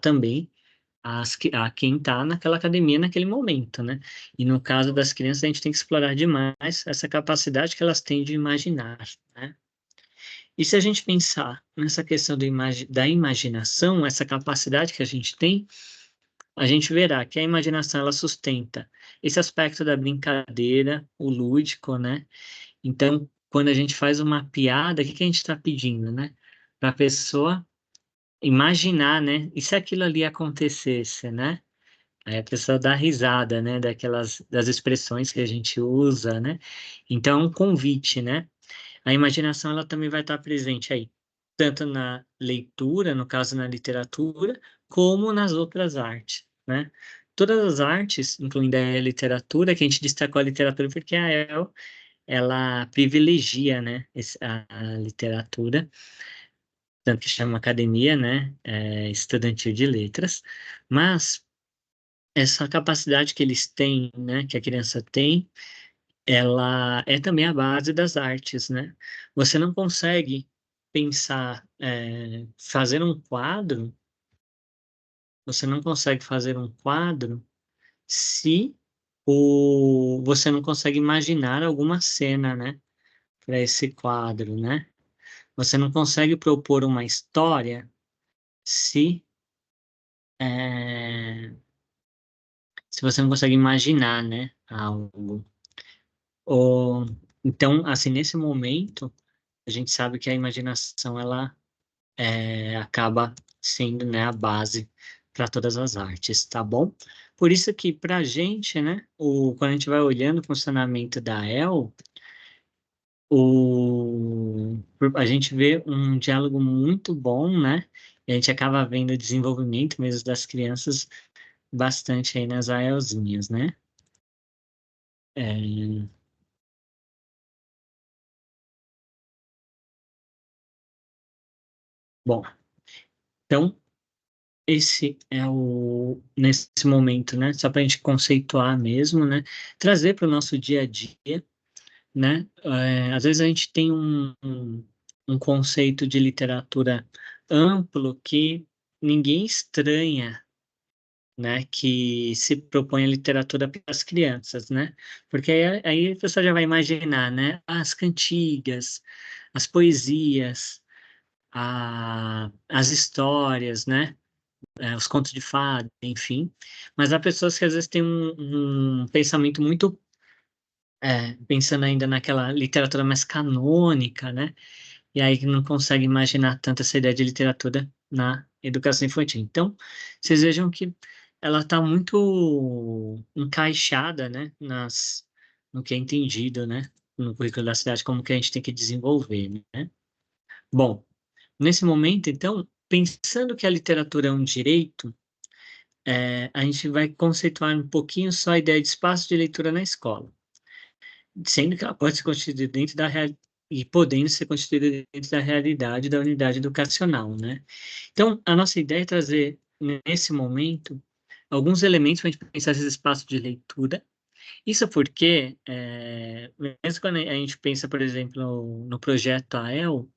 também a quem está naquela academia naquele momento, né? E no caso das crianças, a gente tem que explorar demais essa capacidade que elas têm de imaginar, né? E se a gente pensar nessa questão da imaginação, essa capacidade que a gente tem, a gente verá que a imaginação ela sustenta esse aspecto da brincadeira, o lúdico, né? Então, quando a gente faz uma piada, o que que a gente está pedindo, né? Para a pessoa imaginar, né? E se aquilo ali acontecesse, né? Aí a pessoa dá risada, né? Das expressões que a gente usa, né? Então, é um convite, né? A imaginação, ela também vai estar presente aí, tanto na leitura, no caso na literatura, como nas outras artes, né? Todas as artes, incluindo a literatura, que a gente destacou a literatura porque a El, ela privilegia, né, a literatura, tanto que chama academia, né, estudantil de letras, mas essa capacidade que eles têm, né, que a criança tem, ela é também a base das artes, né? Você não consegue pensar, fazer um quadro, você não consegue fazer um quadro se você não consegue imaginar alguma cena, né, para esse quadro, né? Você não consegue propor uma história se, é, se você não consegue imaginar, né, algo. Ou, então, assim, nesse momento, a gente sabe que a imaginação, ela acaba sendo, né, a base para todas as artes, tá bom? Por isso que, para a gente, né, quando a gente vai olhando o funcionamento da El, a gente vê um diálogo muito bom, né? E a gente acaba vendo o desenvolvimento mesmo das crianças bastante aí nas AELzinhas, né? É, bom, então, esse é nesse momento, né? Só para a gente conceituar mesmo, né? Trazer para o nosso dia a dia, né? Às vezes a gente tem um conceito de literatura amplo que ninguém estranha, né? Que se propõe a literatura para as crianças, né? Porque aí a pessoa já vai imaginar, né? As cantigas, as poesias, as histórias, né? Os contos de fada, enfim. Mas há pessoas que às vezes têm um pensamento muito, pensando ainda naquela literatura mais canônica, né? E aí que não consegue imaginar tanto essa ideia de literatura na educação infantil. Então, vocês vejam que ela está muito encaixada, né? No que é entendido, né? No currículo da cidade, como que a gente tem que desenvolver, né? Bom, nesse momento, então, pensando que a literatura é um direito, a gente vai conceituar um pouquinho só a ideia de espaço de leitura na escola, sendo que ela pode ser constituída dentro da e podendo ser constituída dentro da realidade da unidade educacional, né? Então, a nossa ideia é trazer, nesse momento, alguns elementos para a gente pensar esse espaço de leitura. Isso porque, mesmo quando a gente pensa, por exemplo, no projeto AEL,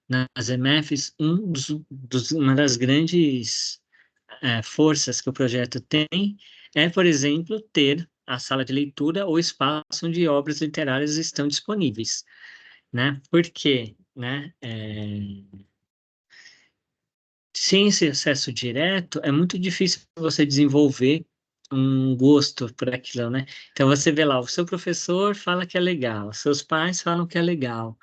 nas EMEFs, uma das grandes forças que o projeto tem por exemplo, ter a sala de leitura ou espaço onde obras literárias estão disponíveis, né? Porque, né, sem esse acesso direto, é muito difícil você desenvolver um gosto por aquilo, né? Então, você vê lá, o seu professor fala que é legal, seus pais falam que é legal,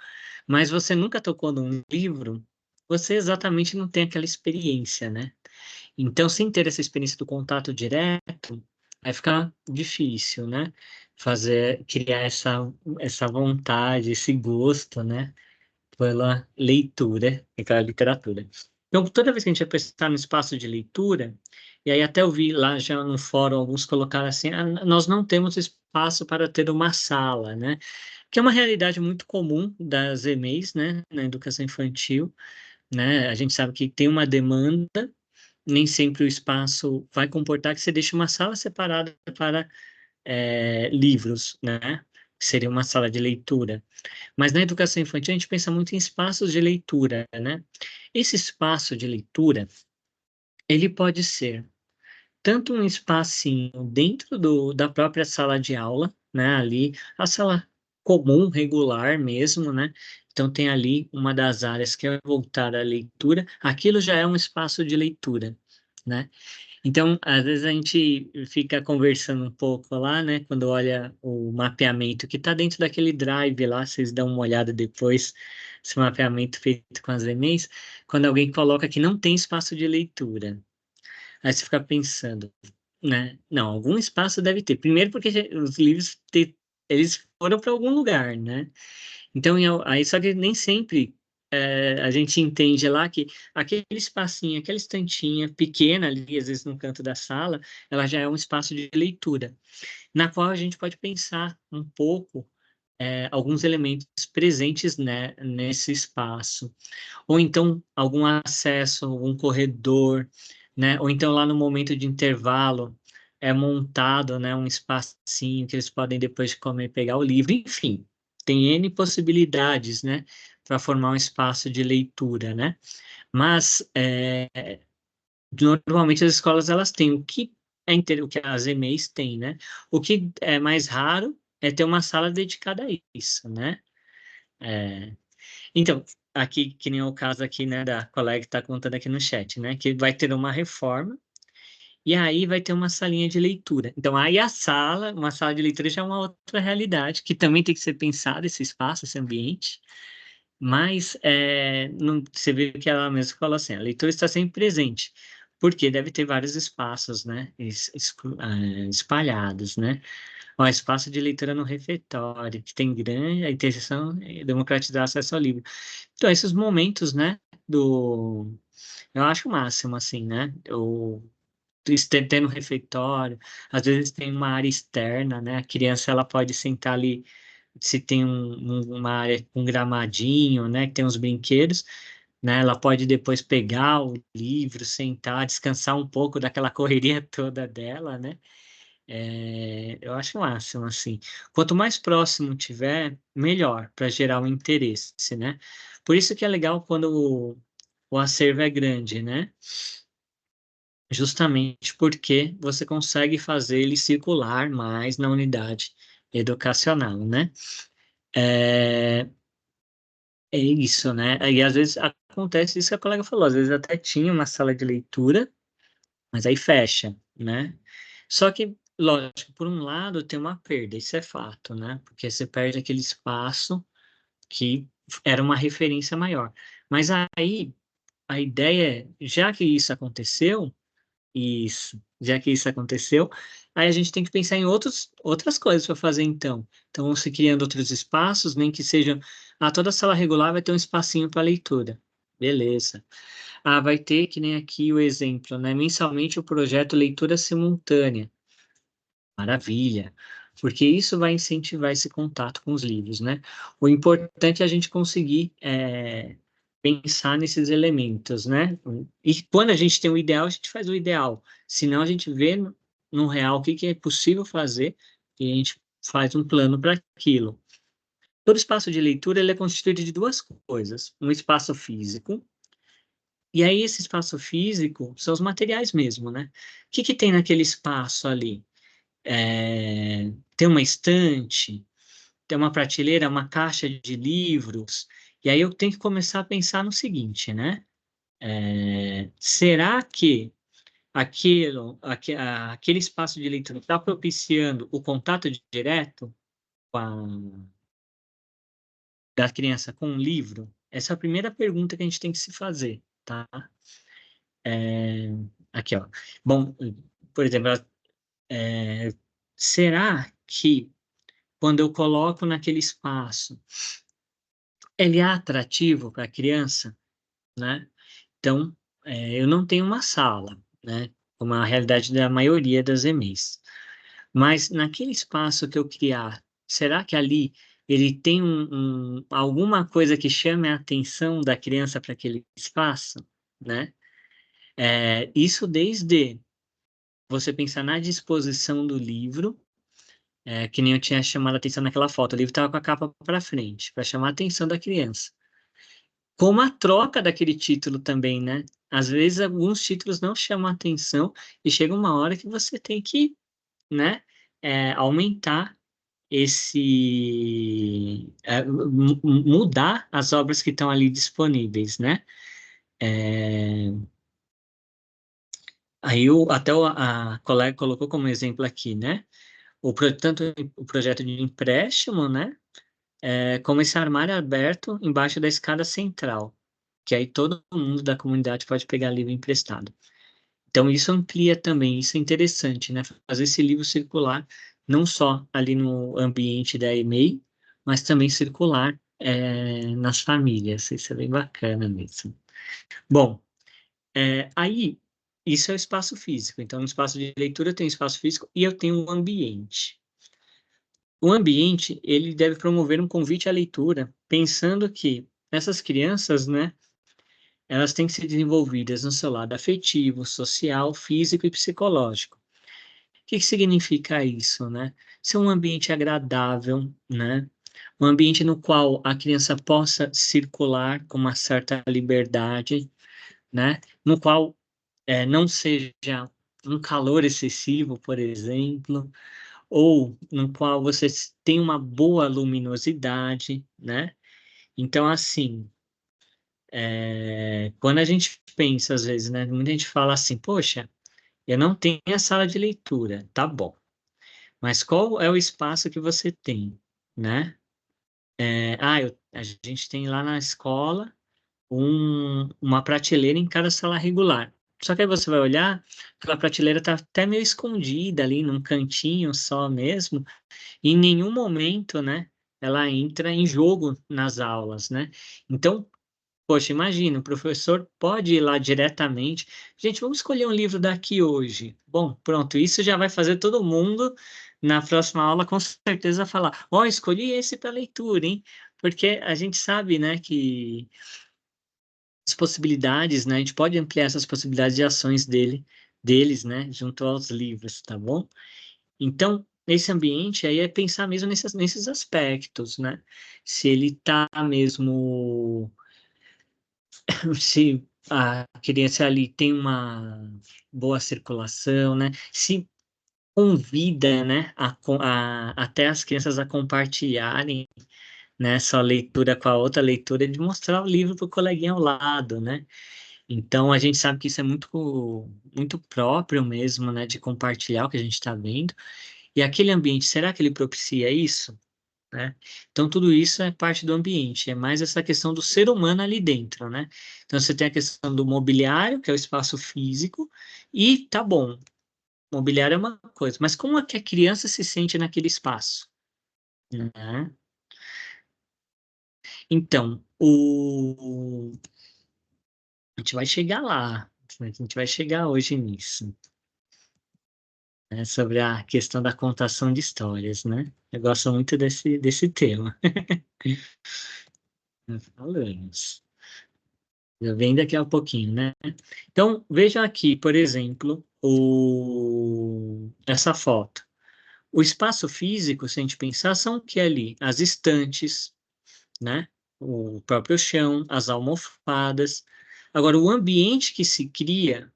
mas você nunca tocou num livro, você exatamente não tem aquela experiência, né? Então, sem ter essa experiência do contato direto, vai ficar difícil, né? Criar essa vontade, esse gosto, né? Pela leitura, aquela literatura. Então, toda vez que a gente vai pensar no espaço de leitura, e aí até eu vi lá já no fórum alguns colocaram assim, nós não temos espaço para ter uma sala, né? Que é uma realidade muito comum das EMEIs, né? Na educação infantil, né? A gente sabe que tem uma demanda, nem sempre o espaço vai comportar que você deixe uma sala separada para livros, né? Seria uma sala de leitura. Mas na educação infantil a gente pensa muito em espaços de leitura, né? Esse espaço de leitura, ele pode ser tanto um espacinho dentro da própria sala de aula, né? Ali, a sala comum, regular mesmo, né? Então tem ali uma das áreas que é voltada à leitura, aquilo já é um espaço de leitura, né? Então, às vezes a gente fica conversando um pouco lá, né? Quando olha o mapeamento que está dentro daquele drive lá, vocês dão uma olhada depois, esse mapeamento feito com as EMEIs, quando alguém coloca que não tem espaço de leitura. Aí você fica pensando, né? Não, algum espaço deve ter. Primeiro porque os livros, eles foram para algum lugar, né? Então, aí só que nem sempre a gente entende lá que aquele espacinho, aquela estantinha pequena ali, às vezes no canto da sala, ela já é um espaço de leitura, na qual a gente pode pensar um pouco alguns elementos presentes, né, nesse espaço. Ou então algum acesso, algum corredor, né? Ou então lá no momento de intervalo é montado, né, um espacinho que eles podem depois de comer pegar o livro, enfim, tem N possibilidades, né, para formar um espaço de leitura, né? Mas normalmente as escolas elas têm o que as EMEIs têm, né? O que é mais raro é ter uma sala dedicada a isso, né? Então, aqui, que nem o caso aqui, né, da colega que está contando aqui no chat, né, que vai ter uma reforma, e aí vai ter uma salinha de leitura. Então, aí uma sala de leitura já é uma outra realidade, que também tem que ser pensado, esse espaço, esse ambiente, mas você vê que ela mesma falou assim, a leitura está sempre presente, porque deve ter vários espaços, né, espalhados, né, o espaço de leitura no refeitório, que tem grande a interseção e democratizar acesso ao livro. Então, esses momentos, né, eu acho o máximo, assim, né, ter no refeitório, às vezes tem uma área externa, né, a criança, ela pode sentar ali, se tem uma área com gramadinho, né, que tem uns brinquedos, né? Ela pode depois pegar o livro, sentar, descansar um pouco daquela correria toda dela, né? Eu acho o máximo, assim. Quanto mais próximo tiver, melhor, para gerar um interesse, né? Por isso que é legal quando o acervo é grande, né? Justamente porque você consegue fazer ele circular mais na unidade educacional, né? É, é isso, né? E às vezes acontece isso que a colega falou, às vezes até tinha uma sala de leitura, mas aí fecha, né? Só que, lógico, por um lado tem uma perda, isso é fato, né? Porque você perde aquele espaço que era uma referência maior. Mas aí a ideia é, já que isso aconteceu, já que isso aconteceu, aí a gente tem que pensar em outras coisas para fazer então. Então, vão se criando outros espaços, nem que sejam. Toda sala regular vai ter um espacinho para leitura. Beleza. Vai ter, que nem aqui o exemplo, né? Mensalmente o projeto Leitura Simultânea. Maravilha. Porque isso vai incentivar esse contato com os livros, né? O importante é a gente conseguir pensar nesses elementos, né? E quando a gente tem o ideal, a gente faz o ideal. Senão a gente vê no real o que é possível fazer e a gente faz um plano para aquilo. Todo espaço de leitura ele é constituído de duas coisas. Um espaço físico, e aí esse espaço físico são os materiais mesmo, né? O que tem naquele espaço ali? Tem uma estante, tem uma prateleira, uma caixa de livros, e aí eu tenho que começar a pensar no seguinte, né? Será que aquele espaço de leitura está propiciando o contato direto da criança com o livro? Essa é a primeira pergunta que a gente tem que se fazer, tá? Aqui, ó. Bom, por exemplo, será que quando eu coloco naquele espaço, ele é atrativo para a criança, né? Então, eu não tenho uma sala, né? Como é a realidade da maioria das EMEIs. Mas naquele espaço que eu criar, será que ali ele tem alguma coisa que chame a atenção da criança para aquele espaço, né? Isso desde você pensar na disposição do livro, que nem eu tinha chamado a atenção naquela foto, o livro estava com a capa para frente, para chamar a atenção da criança. Como a troca daquele título também, né? Às vezes alguns títulos não chamam a atenção e chega uma hora que você tem que, né, aumentar mudar as obras que estão ali disponíveis, né? Aí até a colega colocou como exemplo aqui, né? Tanto o projeto de empréstimo, né? Como esse armário aberto embaixo da escada central, que aí todo mundo da comunidade pode pegar livro emprestado. Então, isso amplia também, isso é interessante, né? Fazer esse livro circular, não só ali no ambiente da EMEI, mas também circular nas famílias. Isso é bem bacana mesmo. Bom, aí, isso é o espaço físico. Então, no espaço de leitura eu tenho espaço físico e eu tenho um ambiente. O ambiente, ele deve promover um convite à leitura, pensando que essas crianças, né, elas têm que ser desenvolvidas no seu lado afetivo, social, físico e psicológico. O que significa isso, né? Ser um ambiente agradável, né? Um ambiente no qual a criança possa circular com uma certa liberdade, né? No qual não seja um calor excessivo, por exemplo, ou no qual você tem uma boa luminosidade, né? Então, assim, quando a gente pensa, às vezes, né? Muita gente fala assim, poxa, eu não tenho a sala de leitura, tá bom. Mas qual é o espaço que você tem, né? A gente tem lá na escola uma prateleira em cada sala regular. Só que aí você vai olhar, aquela prateleira está até meio escondida ali num cantinho só mesmo, e em nenhum momento, né, ela entra em jogo nas aulas, né? Então, poxa, imagina, o professor pode ir lá diretamente. Gente, vamos escolher um livro daqui hoje. Bom, pronto, isso já vai fazer todo mundo, na próxima aula, com certeza, falar: ó, escolhi esse para leitura, hein? Porque a gente sabe, né, que possibilidades, né? A gente pode ampliar essas possibilidades de ações deles, né? Junto aos livros, tá bom? Então, nesse ambiente aí é pensar mesmo nesses aspectos, né? Se ele tá mesmo... Se a criança ali tem uma boa circulação, né? Se convida, né, até as crianças a compartilharem, né, sua leitura com a outra leitura, de mostrar o livro para o coleguinha ao lado, né? Então, a gente sabe que isso é muito próprio mesmo, né, de compartilhar o que a gente está vendo. E aquele ambiente, será que ele propicia isso? Né? Então, tudo isso é parte do ambiente, é mais essa questão do ser humano ali dentro, né? Então, você tem a questão do mobiliário, que é o espaço físico, e tá bom, mobiliário é uma coisa, mas como é que a criança se sente naquele espaço? Né? Então, a gente vai chegar lá, a gente vai chegar hoje nisso, né? Sobre a questão da contação de histórias, né? Eu gosto muito desse tema. Falamos. Já vem daqui a pouquinho, né? Então, vejam aqui, por exemplo, essa foto. O espaço físico, se a gente pensar, são o que ali? As estantes, né? O próprio chão, as almofadas. Agora, o ambiente que se cria,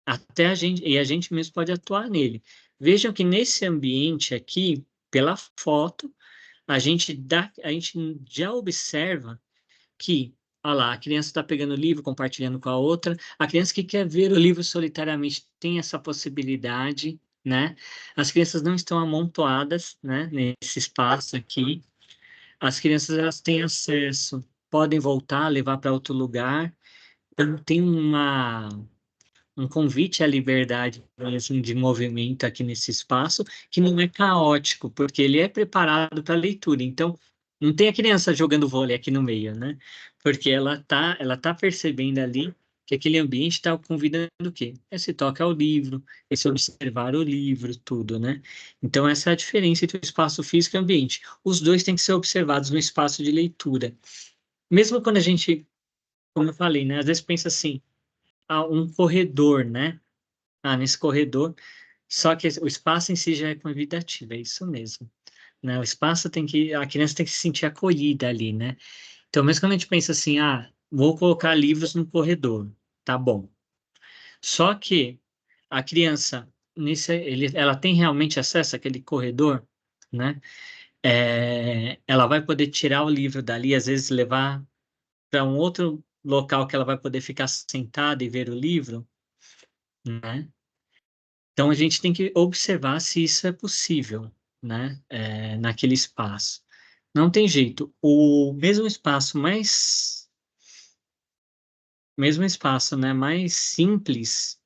até a gente mesmo pode atuar nele. Vejam que nesse ambiente aqui, pela foto, a gente já observa que, olha lá, a criança está pegando o livro, compartilhando com a outra. A criança que quer ver o livro solitariamente tem essa possibilidade, né? As crianças não estão amontoadas, né, nesse espaço aqui. As crianças, elas têm acesso, podem voltar, levar para outro lugar. Então, tem um convite à liberdade mesmo de movimento aqui nesse espaço, que não é caótico, porque ele é preparado para leitura. Então, não tem a criança jogando vôlei aqui no meio, né? Porque ela tá percebendo ali que aquele ambiente está convidando o quê? Esse toque ao livro, esse observar o livro, tudo, né? Então, essa é a diferença entre o espaço físico e o ambiente. Os dois têm que ser observados no espaço de leitura. Mesmo quando a gente, como eu falei, né? Às vezes pensa assim, um corredor, né? Nesse corredor, só que o espaço em si já é convidativo, é isso mesmo, né? O espaço a criança tem que se sentir acolhida ali, né? Então, mesmo quando a gente pensa assim, vou colocar livros no corredor, tá bom. Só que a criança, ela tem realmente acesso àquele corredor, né? Ela vai poder tirar o livro dali, às vezes levar para um outro local que ela vai poder ficar sentada e ver o livro, né? Então, a gente tem que observar se isso é possível, né, naquele espaço. Não tem jeito. O mesmo espaço, né, mais simples,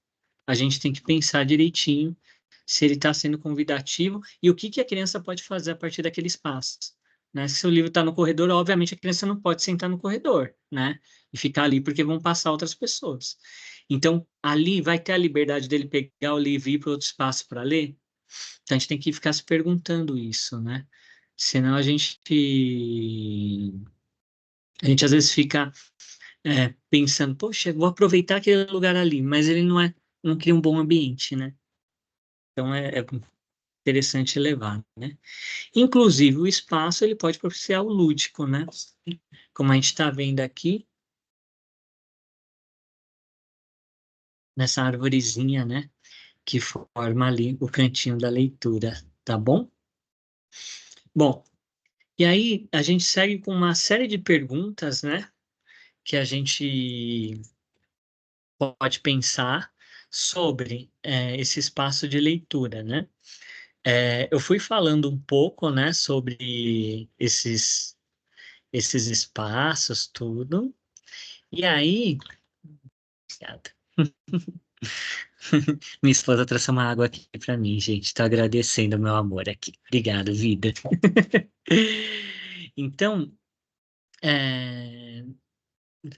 a gente tem que pensar direitinho se ele está sendo convidativo e o que a criança pode fazer a partir daquele espaço. Né? Se o livro está no corredor, obviamente a criança não pode sentar no corredor, né? E ficar ali porque vão passar outras pessoas. Então, ali vai ter a liberdade dele pegar o livro e ir para outro espaço para ler. Então, a gente tem que ficar se perguntando isso, né? Senão a gente às vezes fica pensando, poxa, vou aproveitar aquele lugar ali, mas ele não cria um bom ambiente, né? Então, é interessante levar, né? Inclusive, o espaço, ele pode propiciar o lúdico, né? Como a gente está vendo aqui, nessa arvorezinha, né? Que forma ali o cantinho da leitura, tá bom? Bom, e aí a gente segue com uma série de perguntas, né? Que a gente pode pensar sobre esse espaço de leitura, né? Eu fui falando um pouco, né? Sobre esses espaços, tudo. E aí... Obrigada. Minha esposa trouxe uma água aqui para mim, gente. Tô agradecendo o meu amor aqui. Obrigado, vida. Então,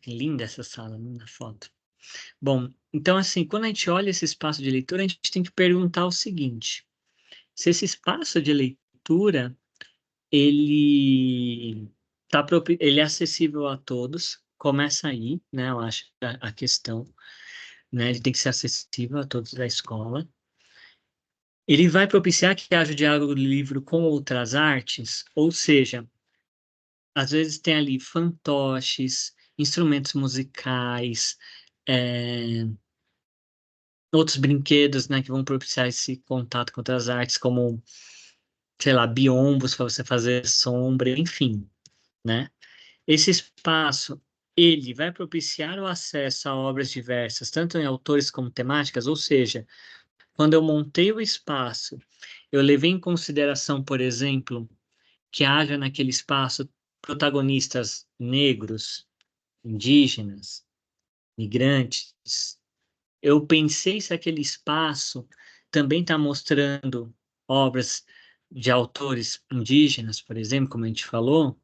linda essa sala, né, na foto. Bom, então assim, quando a gente olha esse espaço de leitura, a gente tem que perguntar o seguinte: se esse espaço de leitura ele é acessível a todos, começa aí, né? Eu acho a questão, né? Ele tem que ser acessível a todos da escola. Ele vai propiciar que haja o diálogo do livro com outras artes, ou seja, às vezes tem ali fantoches, instrumentos musicais, é, outros brinquedos, né, que vão propiciar esse contato com outras artes, como, sei lá, biombos para você fazer sombra, enfim, né? Esse espaço, ele vai propiciar o acesso a obras diversas, tanto em autores como temáticas, ou seja, quando eu montei o espaço, eu levei em consideração, por exemplo, que haja naquele espaço protagonistas negros, indígenas, migrantes. Eu pensei se aquele espaço também está mostrando obras de autores indígenas, por exemplo, como a gente falou.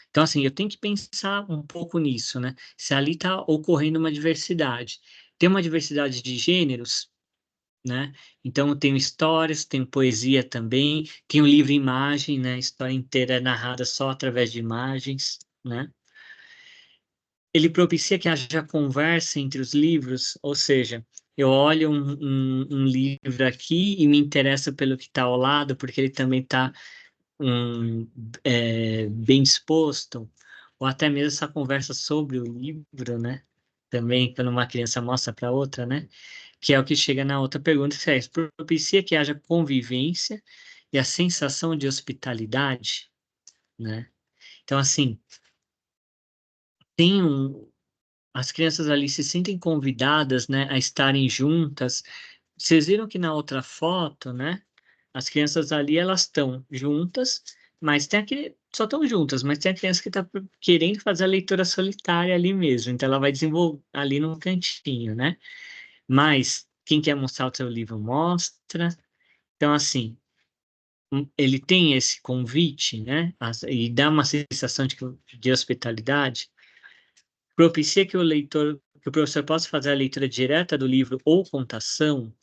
Então, assim, eu tenho que pensar um pouco nisso, né? Se ali está ocorrendo uma diversidade. Tem uma diversidade de gêneros, né? Então, eu tenho histórias, tenho poesia também, tenho livro-imagem, né? A história inteira é narrada só através de imagens, né? Ele propicia que haja conversa entre os livros, ou seja, eu olho um livro aqui e me interesso pelo que está ao lado, porque ele também está bem disposto, ou até mesmo essa conversa sobre o livro, né? Também, quando uma criança mostra para outra, né? Que é o que chega na outra pergunta, que é, propicia que haja convivência e a sensação de hospitalidade, né? Então, assim, tem as crianças ali se sentem convidadas, né, a estarem juntas. Vocês viram que na outra foto, né, as crianças ali, elas estão juntas, mas tem aquele, só estão juntas, mas tem a criança que está querendo fazer a leitura solitária ali mesmo, então ela vai desenvolver ali no cantinho, né? Mas quem quer mostrar o seu livro, mostra. Então, assim, ele tem esse convite, né, e dá uma sensação de hospitalidade, propicia que o leitor, que o professor possa fazer a leitura direta do livro ou contação,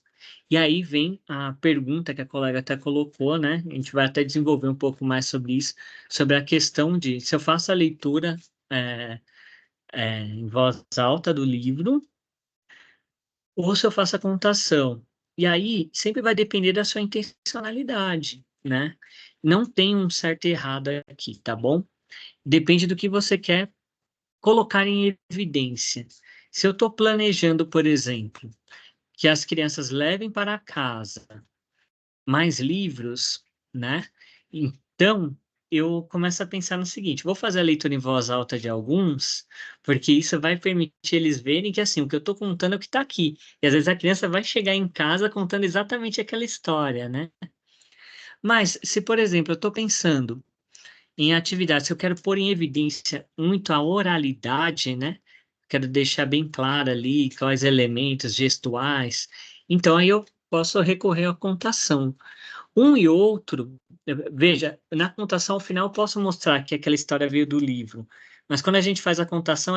e aí vem a pergunta que a colega até colocou, né? A gente vai até desenvolver um pouco mais sobre isso, sobre a questão de se eu faço a leitura em voz alta do livro, ou se eu faço a contação. E aí sempre vai depender da sua intencionalidade, né? Não tem um certo e errado aqui, tá bom? Depende do que você quer colocar em evidência. Se eu estou planejando, por exemplo, que as crianças levem para casa mais livros, né? Então, eu começo a pensar no seguinte: vou fazer a leitura em voz alta de alguns, porque isso vai permitir eles verem que, assim, o que eu estou contando é o que está aqui. E às vezes a criança vai chegar em casa contando exatamente aquela história, né? Mas, se, por exemplo, eu estou pensando em atividades que eu quero pôr em evidência muito a oralidade, né? Quero deixar bem claro ali quais elementos gestuais. Então, aí eu posso recorrer à contação. Um e outro, veja, na contação ao final eu posso mostrar que aquela história veio do livro, mas quando a gente faz a contação,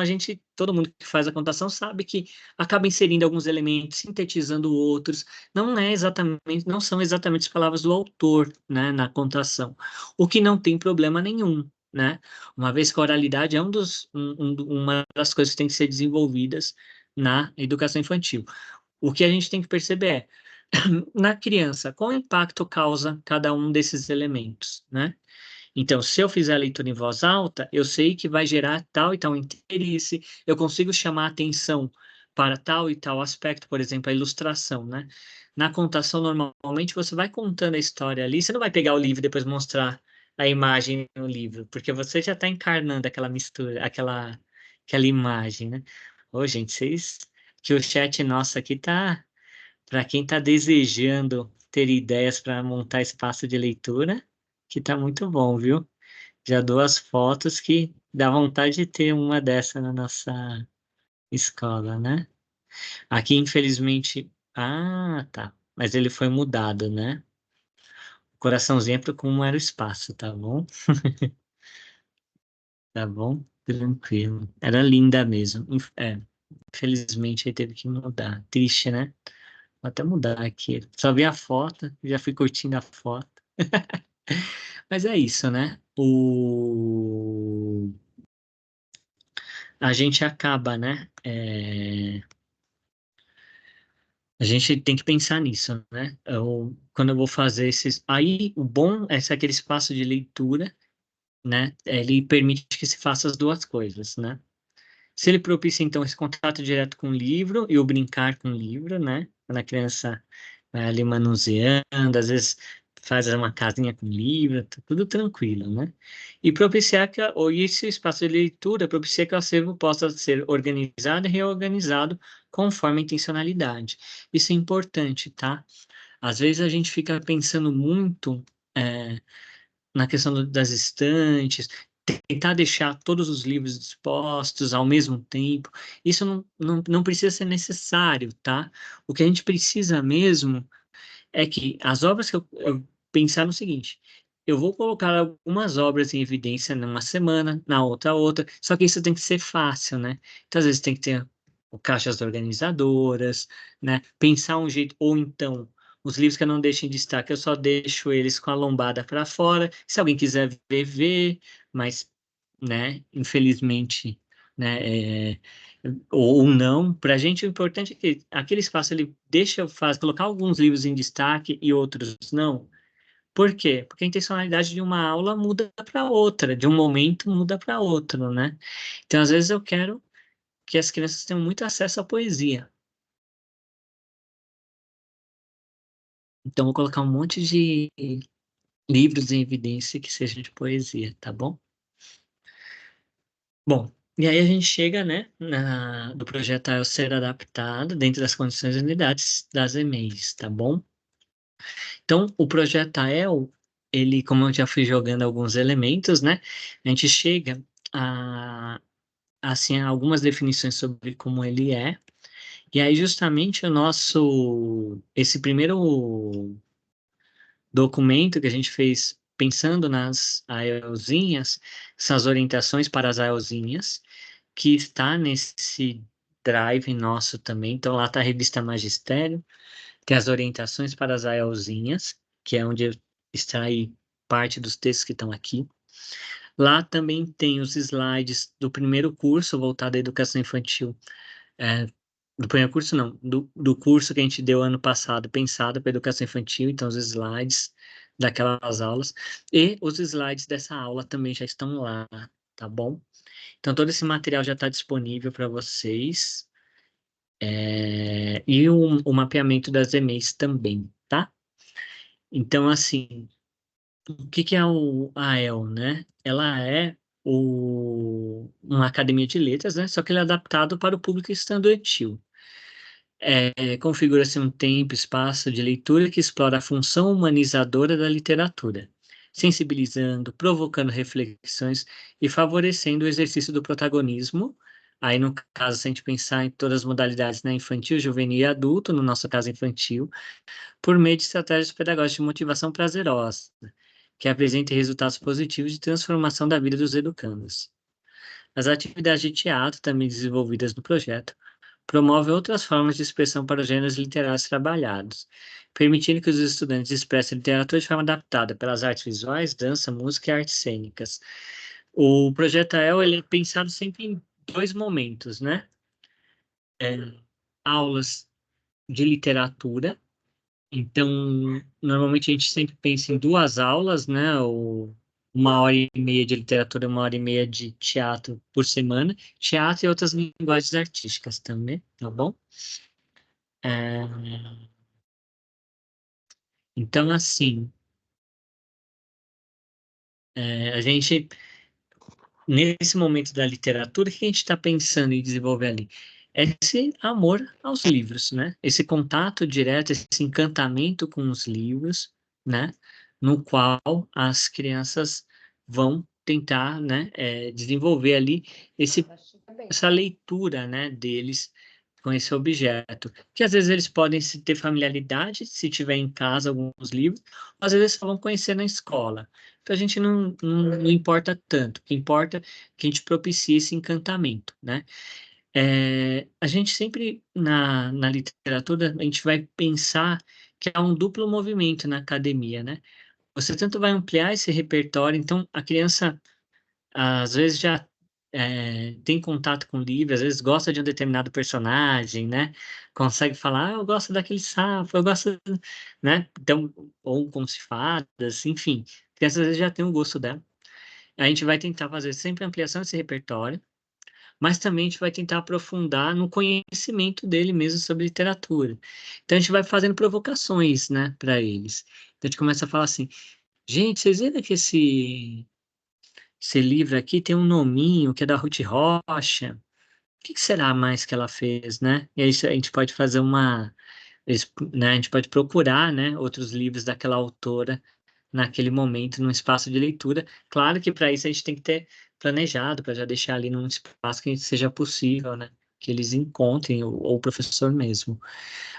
todo mundo que faz a contação sabe que acaba inserindo alguns elementos, sintetizando outros, não são exatamente as palavras do autor, né, na contação, o que não tem problema nenhum, né, uma vez que a oralidade é uma das coisas que tem que ser desenvolvidas na educação infantil. O que a gente tem que perceber é, na criança, qual impacto causa cada um desses elementos, né? Então, se eu fizer a leitura em voz alta, eu sei que vai gerar tal e tal interesse, eu consigo chamar atenção para tal e tal aspecto, por exemplo, a ilustração, né? Na contação, normalmente, você vai contando a história ali, você não vai pegar o livro e depois mostrar a imagem no livro, porque você já está encarnando aquela mistura, aquela imagem, né? Ô, gente, que o chat nosso aqui tá para quem está desejando ter ideias para montar espaço de leitura, que está muito bom, viu? Já dou as fotos que dá vontade de ter uma dessa na nossa escola, né? Aqui, infelizmente. Ah, tá. Mas ele foi mudado, né? O coraçãozinho é para como era o espaço, tá bom? Tá bom? Tranquilo. Era linda mesmo. Infelizmente aí teve que mudar. Triste, né? Vou até mudar aqui. Só vi a foto, já fui curtindo a foto. Mas é isso, né? a gente acaba, né? A gente tem que pensar nisso, né? Quando eu vou fazer esses. Aí, o bom é ser aquele espaço de leitura, né? Ele permite que se faça as duas coisas, né? Se ele propicia, então, esse contato direto com o livro e o brincar com o livro, né? Quando a criança vai ali manuseando, às vezes faz uma casinha com livro, tá tudo tranquilo, né? E propiciar ou esse espaço de leitura propicia que o acervo possa ser organizado e reorganizado conforme a intencionalidade. Isso é importante, tá? Às vezes a gente fica pensando muito na questão das estantes, tentar deixar todos os livros dispostos ao mesmo tempo. Isso não precisa ser necessário, tá? O que a gente precisa mesmo é que as obras que eu pensar no seguinte: eu vou colocar algumas obras em evidência numa semana, na outra, só que isso tem que ser fácil, né? Então, às vezes tem que ter caixas organizadoras, né? Pensar um jeito, ou então, os livros que eu não deixo em destaque, eu só deixo eles com a lombada para fora. Se alguém quiser ver, vê, mas, né, infelizmente, né, ou não, para a gente o importante é que aquele espaço ele deixa colocar alguns livros em destaque e outros não. Por quê? Porque a intencionalidade de uma aula muda para outra, de um momento muda para outro, né? Então, às vezes eu quero que as crianças tenham muito acesso à poesia. Então, vou colocar um monte de livros em evidência que sejam de poesia, tá bom? Bom, e aí a gente chega, né, do projeto a ser adaptado dentro das condições e unidades das EMEIs, tá bom? Então, o projeto AEL, ele, como eu já fui jogando alguns elementos, né, a gente chega a, assim, a algumas definições sobre como ele é, e aí justamente esse primeiro documento que a gente fez pensando nas AELzinhas, essas orientações para as AELzinhas, que está nesse drive nosso também. Então, lá está a revista Magistério, tem as orientações para as AELzinhas, que é onde eu extraí parte dos textos que estão aqui. Lá também tem os slides do primeiro curso voltado à educação infantil. Do primeiro curso, não, do curso que a gente deu ano passado, pensado para educação infantil, então os slides daquelas aulas. E os slides dessa aula também já estão lá, tá bom? Então, todo esse material já está disponível para vocês. E o mapeamento das EMEIs também, tá? Então, assim, o que é a AEL, né? Ela é uma academia de letras, né? Só que ele é adaptado para o público estudantil. Configura-se um tempo e espaço de leitura que explora a função humanizadora da literatura, sensibilizando, provocando reflexões e favorecendo o exercício do protagonismo. Aí, no caso, se a gente pensar em todas as modalidades, né, infantil, juvenil e adulto, no nosso caso infantil, por meio de estratégias pedagógicas de motivação prazerosa, que apresentem resultados positivos de transformação da vida dos educandos. As atividades de teatro, também desenvolvidas no projeto, promovem outras formas de expressão para os gêneros literários trabalhados, permitindo que os estudantes expressem literatura de forma adaptada pelas artes visuais, dança, música e artes cênicas. O projeto AEL ele é pensado sempre em dois momentos, né? Aulas de literatura. Então, normalmente a gente sempre pensa em duas aulas, né? Ou 1h30 de literatura, 1h30 de teatro por semana. Teatro e outras linguagens artísticas também, tá bom? É, Então, assim, a gente, nesse momento da literatura, o que a gente está pensando em desenvolver ali? Esse amor aos livros, né? Esse contato direto, esse encantamento com os livros, né? No qual as crianças vão tentar, né, desenvolver ali essa leitura, né, deles com esse objeto. Que às vezes eles podem ter familiaridade, se tiver em casa alguns livros, ou às vezes só vão conhecer na escola. Então a gente não importa tanto, o que importa é que a gente propicie esse encantamento, né? A gente sempre, na literatura, a gente vai pensar que há um duplo movimento na academia, né? Você tanto vai ampliar esse repertório, então a criança, às vezes, já tem contato com o livro, às vezes gosta de um determinado personagem, né? Consegue falar, eu gosto daquele sapo, eu gosto, né? Então, ou como se fadas, enfim. Crianças às vezes já tem o gosto dela. A gente vai tentar fazer sempre ampliação desse repertório, mas também a gente vai tentar aprofundar no conhecimento dele mesmo sobre literatura. Então, a gente vai fazendo provocações, né, para eles. Então, a gente começa a falar assim, gente, vocês viram que esse livro aqui tem um nominho que é da Ruth Rocha? O que será mais que ela fez, né? E aí a gente pode fazer né, a gente pode procurar, né, outros livros daquela autora naquele momento, num espaço de leitura. Claro que para isso a gente tem que ter planejado, para já deixar ali num espaço que seja possível, né? Que eles encontrem, ou o professor mesmo.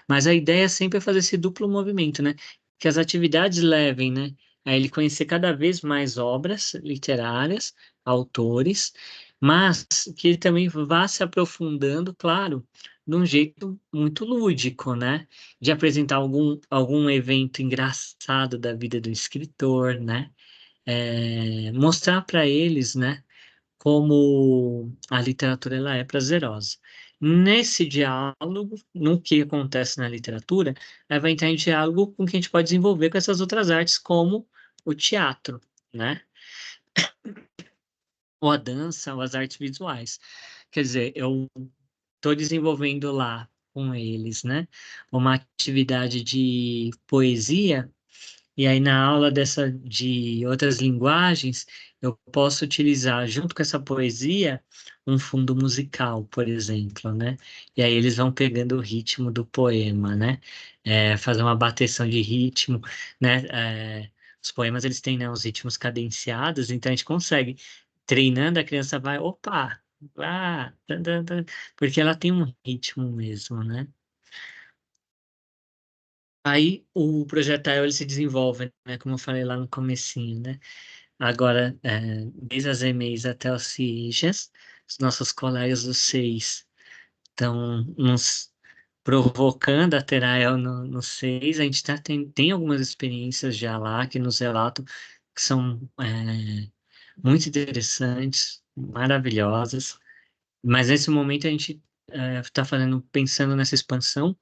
Mas a ideia sempre é fazer esse duplo movimento, né? Que as atividades levem, né, a ele conhecer cada vez mais obras literárias, autores, mas que ele também vá se aprofundando, claro, de um jeito muito lúdico, né? De apresentar algum evento engraçado da vida do escritor, né? Mostrar para eles, né, como a literatura ela é prazerosa. Nesse diálogo, no que acontece na literatura, ela vai entrar em diálogo com o que a gente pode desenvolver com essas outras artes, como o teatro, né? Ou a dança, ou as artes visuais. Quer dizer, eu estou desenvolvendo lá com eles, né? Uma atividade de poesia. E aí, na aula de outras linguagens, eu posso utilizar, junto com essa poesia, um fundo musical, por exemplo, né? E aí eles vão pegando o ritmo do poema, né? Fazer uma bateção de ritmo, né? Os poemas, eles têm, né, os ritmos cadenciados, então a gente consegue, treinando, a criança vai, opa, tan, tan, tan, porque ela tem um ritmo mesmo, né? Aí o projeto ele se desenvolve, né, como eu falei lá no comecinho, né? Agora, desde as EMEIs até os CIJAs, os nossos colegas dos seis estão nos provocando a ter a EL no seis. A gente tem algumas experiências já lá que nos relatam que são muito interessantes, maravilhosas, mas nesse momento a gente está pensando nessa expansão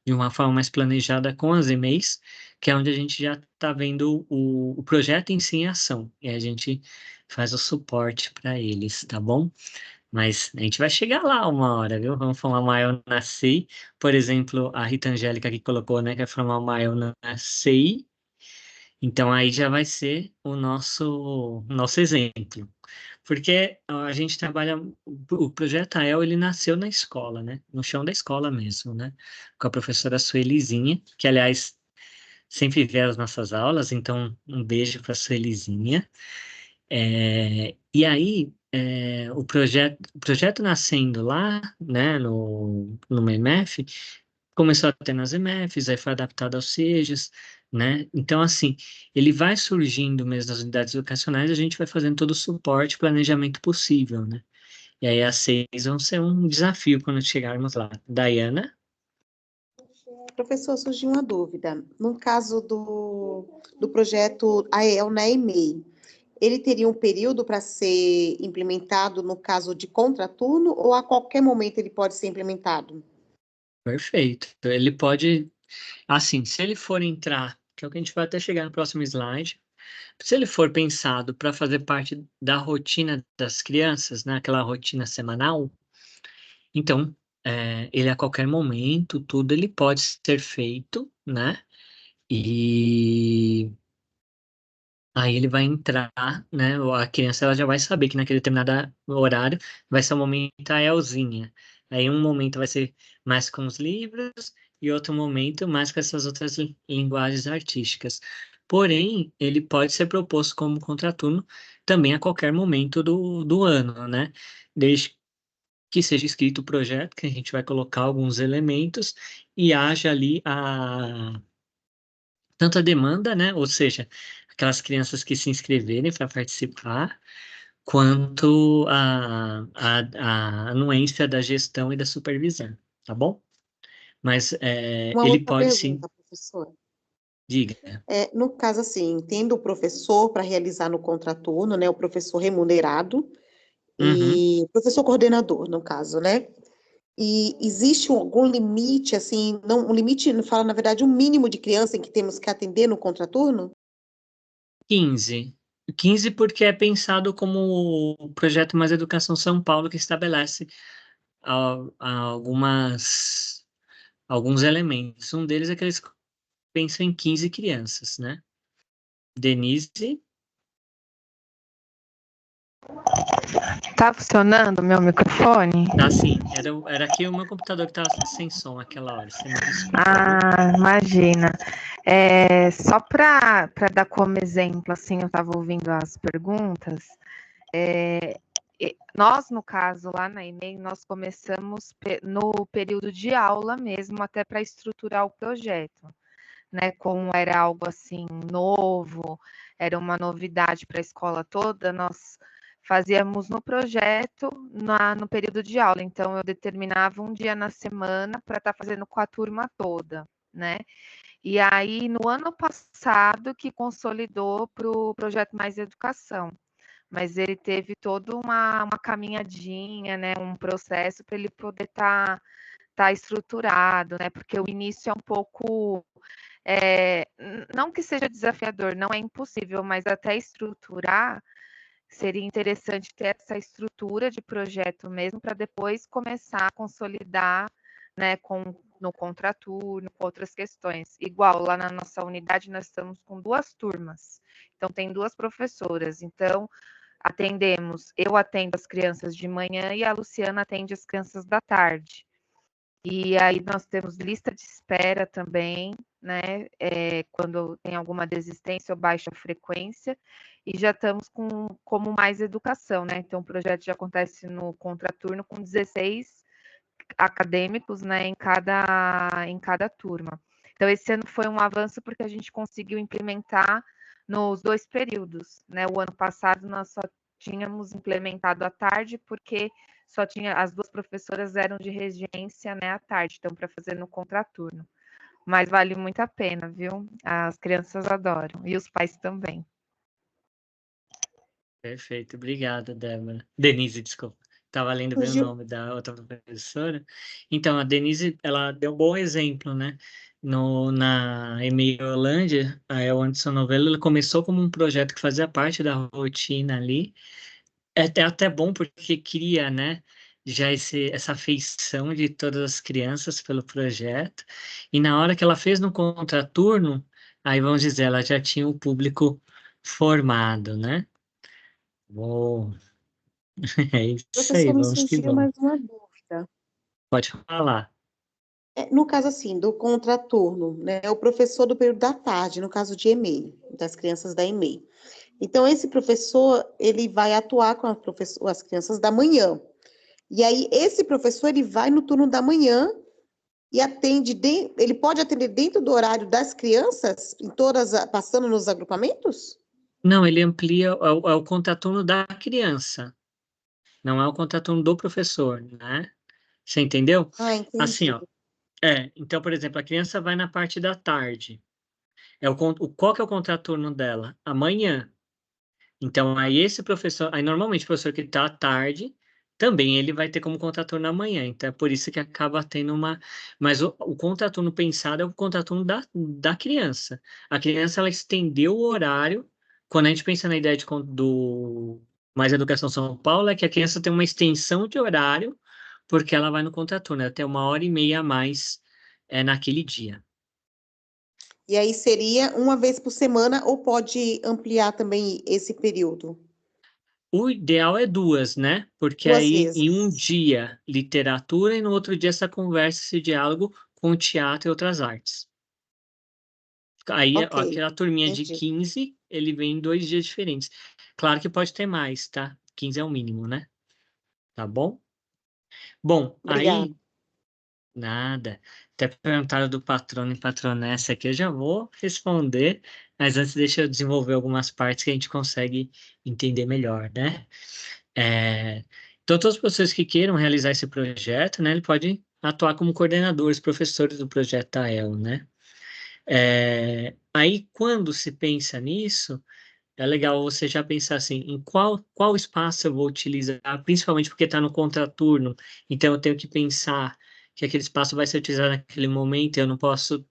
de uma forma mais planejada com as e-mails, que é onde a gente já está vendo o projeto em si em ação, e a gente faz o suporte para eles, tá bom? Mas a gente vai chegar lá uma hora, viu? Vamos formar uma EL na CEI, por exemplo, a Rita Angélica que colocou, né, que é formar uma EL na CEI, então aí já vai ser o nosso exemplo. Porque a gente trabalha, o projeto AEL, ele nasceu na escola, né? No chão da escola mesmo, né? Com a professora Suelizinha, que, aliás, sempre vê as nossas aulas, então um beijo para a Suelizinha. E aí, o projeto nascendo lá, né, no MF, começou a ter nas MFs, aí foi adaptado aos SEJAs, né? Então, assim, ele vai surgindo mesmo nas unidades educacionais, a gente vai fazendo todo o suporte e planejamento possível, né? E aí as seis vão ser um desafio quando chegarmos lá. Dayana? Professor, surgiu uma dúvida. No caso do projeto AEL na EMEI, ele teria um período para ser implementado no caso de contraturno ou a qualquer momento ele pode ser implementado? Perfeito. Ele pode, assim, se ele for entrar, que é o que a gente vai até chegar no próximo slide, se ele for pensado para fazer parte da rotina das crianças, né, aquela rotina semanal, então, ele a qualquer momento, tudo ele pode ser feito, né? E aí ele vai entrar, né? A criança ela já vai saber que naquele determinado horário vai ser o momento a Elzinha. Aí um momento vai ser mais com os livros e outro momento mais com essas outras linguagens artísticas. Porém, ele pode ser proposto como contraturno também a qualquer momento do ano, né? Desde que seja escrito o projeto, que a gente vai colocar alguns elementos e haja ali tanto a demanda, né? Ou seja, aquelas crianças que se inscreverem para participar, quanto a anuência da gestão e da supervisão, tá bom? Mas Uma ele outra pode sim, pergunta, professor. diga. No caso, assim, tendo o professor para realizar no contraturno, né, o professor remunerado, Uhum. professor coordenador, no caso, né? E existe algum limite, assim, não, um limite, fala, na verdade, um mínimo de criança em que temos que atender no contraturno? 15. 15 porque é pensado como o projeto Mais Educação São Paulo, que estabelece alguns elementos. Um deles é que eles pensam em 15 crianças, né? Denise? Tá funcionando o meu microfone? Tá sim. Era aqui o meu computador que estava sem som aquela hora. Você me desculpa, viu? Ah, imagina. Só para dar como exemplo, assim, eu estava ouvindo as perguntas. Nós, no caso, lá na EMEI, nós começamos no período de aula mesmo, até para estruturar o projeto, né? Como era algo assim novo, era uma novidade para a escola toda, nós fazíamos no projeto no período de aula. Então, eu determinava um dia na semana para estar fazendo com a turma toda, né? E aí, no ano passado, que consolidou para o projeto Mais Educação. Mas ele teve toda uma caminhadinha, né? Um processo para ele poder estar estruturado, né? Porque o início é um pouco. Não que seja desafiador, não é impossível, mas até estruturar seria interessante ter essa estrutura de projeto mesmo para depois começar a consolidar, né, no contraturno, com outras questões. Igual lá na nossa unidade nós estamos com 2 turmas, então tem 2 professoras, então eu atendo as crianças de manhã e a Luciana atende as crianças da tarde. E aí nós temos lista de espera também, né? Quando tem alguma desistência ou baixa frequência, e já estamos como Mais Educação, né? Então o projeto já acontece no contraturno com 16 acadêmicos, né, em cada turma. Então esse ano foi um avanço porque a gente conseguiu implementar nos 2 períodos, né? O ano passado nós só tínhamos implementado à tarde porque só tinha as 2 professoras eram de regência, né, à tarde, então para fazer no contraturno. Mas vale muito a pena, viu? As crianças adoram e os pais também. Perfeito. Obrigado, Débora. Denise, desculpa. Estava lendo bem o nome da outra professora. Então, a Denise, ela deu um bom exemplo, né? Na EMEI Holândia, a El Anderson Novello, ela começou como um projeto que fazia parte da rotina ali. É até bom porque cria, né? Já essa afeição de todas as crianças pelo projeto. E na hora que ela fez no contraturno, aí vamos dizer, ela já tinha o público formado, né? Bom, é isso aí, Professor, me vamos que surgiu vamos. mais uma dúvida. Pode falar. No caso, assim, do contraturno, né? O professor do período da tarde, no caso de EMEI, das crianças da EMEI. Então, esse professor, ele vai atuar com as crianças da manhã. E aí, esse professor, ele vai no turno da manhã e ele pode atender dentro do horário das crianças, passando nos agrupamentos? Não, ele amplia, é o contraturno da criança, não é o contraturno do professor, né? Você entendeu? Ah, Assim, entendi. ó. Então, por exemplo, a criança vai na parte da tarde. Qual que é o contraturno dela? Amanhã. Então, aí esse professor, aí normalmente o professor que está à tarde, também ele vai ter como contraturno amanhã. Então, é por isso que acaba tendo mas o contraturno pensado é o contraturno da criança. A criança, ela estendeu o horário. Quando a gente pensa na ideia do Mais Educação São Paulo, é que a criança tem uma extensão de horário, porque ela vai no contraturno, ela tem 1h30 a mais naquele dia. E aí seria uma vez por semana ou pode ampliar também esse período? O ideal é 2, né? Porque 2 aí vezes. em um dia literatura e no outro dia essa conversa, esse diálogo com teatro e outras artes. Aí Ok, aquela turminha de entendi. 15, ele vem em 2 dias diferentes. Claro que pode ter mais, tá? 15 é o mínimo, né? Tá bom? Bom, Obrigada. aí nada. Até perguntaram do patrono e patronessa aqui, eu já vou responder, mas antes deixa eu desenvolver algumas partes que a gente consegue entender melhor, né? Então, todas as pessoas que queiram realizar esse projeto, né, ele pode atuar como coordenadores, professores do projeto AEL, né? Aí, quando se pensa nisso, é legal você já pensar assim, em qual espaço eu vou utilizar, principalmente porque está no contraturno, então eu tenho que pensar que aquele espaço vai ser utilizado naquele momento, eu não posso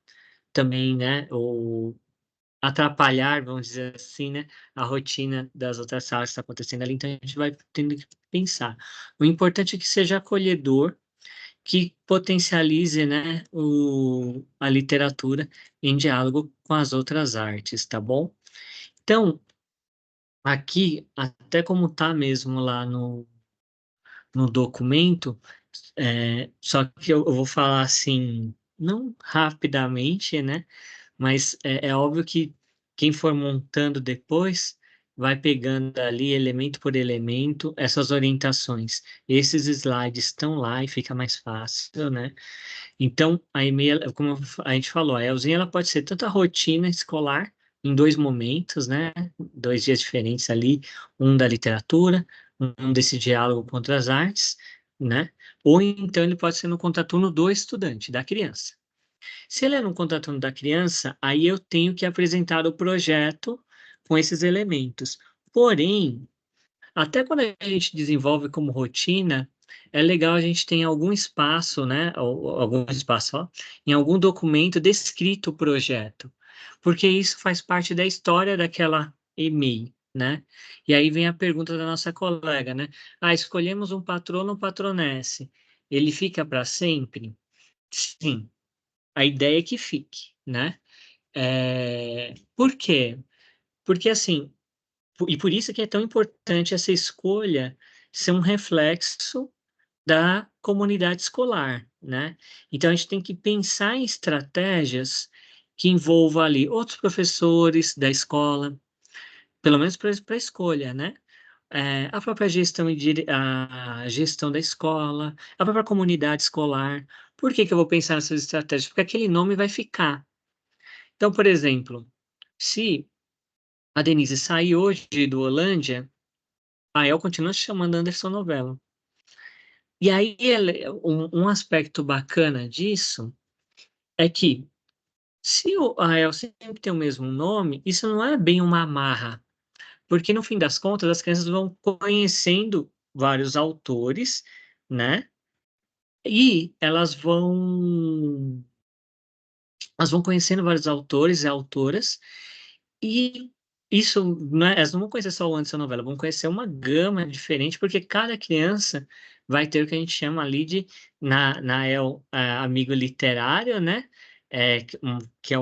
também, né, ou atrapalhar, vamos dizer assim, né, a rotina das outras salas que está acontecendo ali, então a gente vai tendo que pensar. O importante é que seja acolhedor, que potencialize, né, a literatura em diálogo com as outras artes, tá bom? Então, aqui, até como tá mesmo lá no documento, só que eu vou falar assim, não rapidamente, né, mas é óbvio que quem for montando depois vai pegando ali elemento por elemento essas orientações. Esses slides estão lá e fica mais fácil, né? Então, a e-mail, como a gente falou, a ELzinha ela pode ser tanto a rotina escolar, em 2 momentos, né? 2 dias diferentes ali, um da literatura, um desse diálogo com outras artes, né? Ou então ele pode ser no contraturno do estudante, da criança. Se ele é no contraturno da criança, aí eu tenho que apresentar o projeto com esses elementos. Porém, até quando a gente desenvolve como rotina, é legal a gente ter algum espaço, né? Ou algum espaço, ó, em algum documento descrito o projeto, porque isso faz parte da história daquela e-mail, né? E aí vem a pergunta da nossa colega, né? Ah, escolhemos um patrono ou patronesse. Ele fica para sempre? Sim, a ideia é que fique, né? Por quê? Porque assim, e por isso que é tão importante essa escolha ser um reflexo da comunidade escolar, né? Então a gente tem que pensar em estratégias que envolvam ali outros professores da escola, pelo menos para a escolha, né? A própria gestão, a gestão da escola, a própria comunidade escolar. Por que que eu vou pensar nessas estratégias? Porque aquele nome vai ficar. Então, por exemplo, se a Denise sair hoje do Holândia, a El continua se chamando Anderson Novello. E aí, um aspecto bacana disso é que, se a El sempre tem o mesmo nome, isso não é bem uma amarra, porque no fim das contas, as crianças vão conhecendo vários autores, né? E elas vão conhecendo vários autores e autoras, e isso, né, elas não vão conhecer só o Anderson Novella, vão conhecer uma gama diferente, porque cada criança vai ter o que a gente chama ali de, na El, amigo literário, né? Que é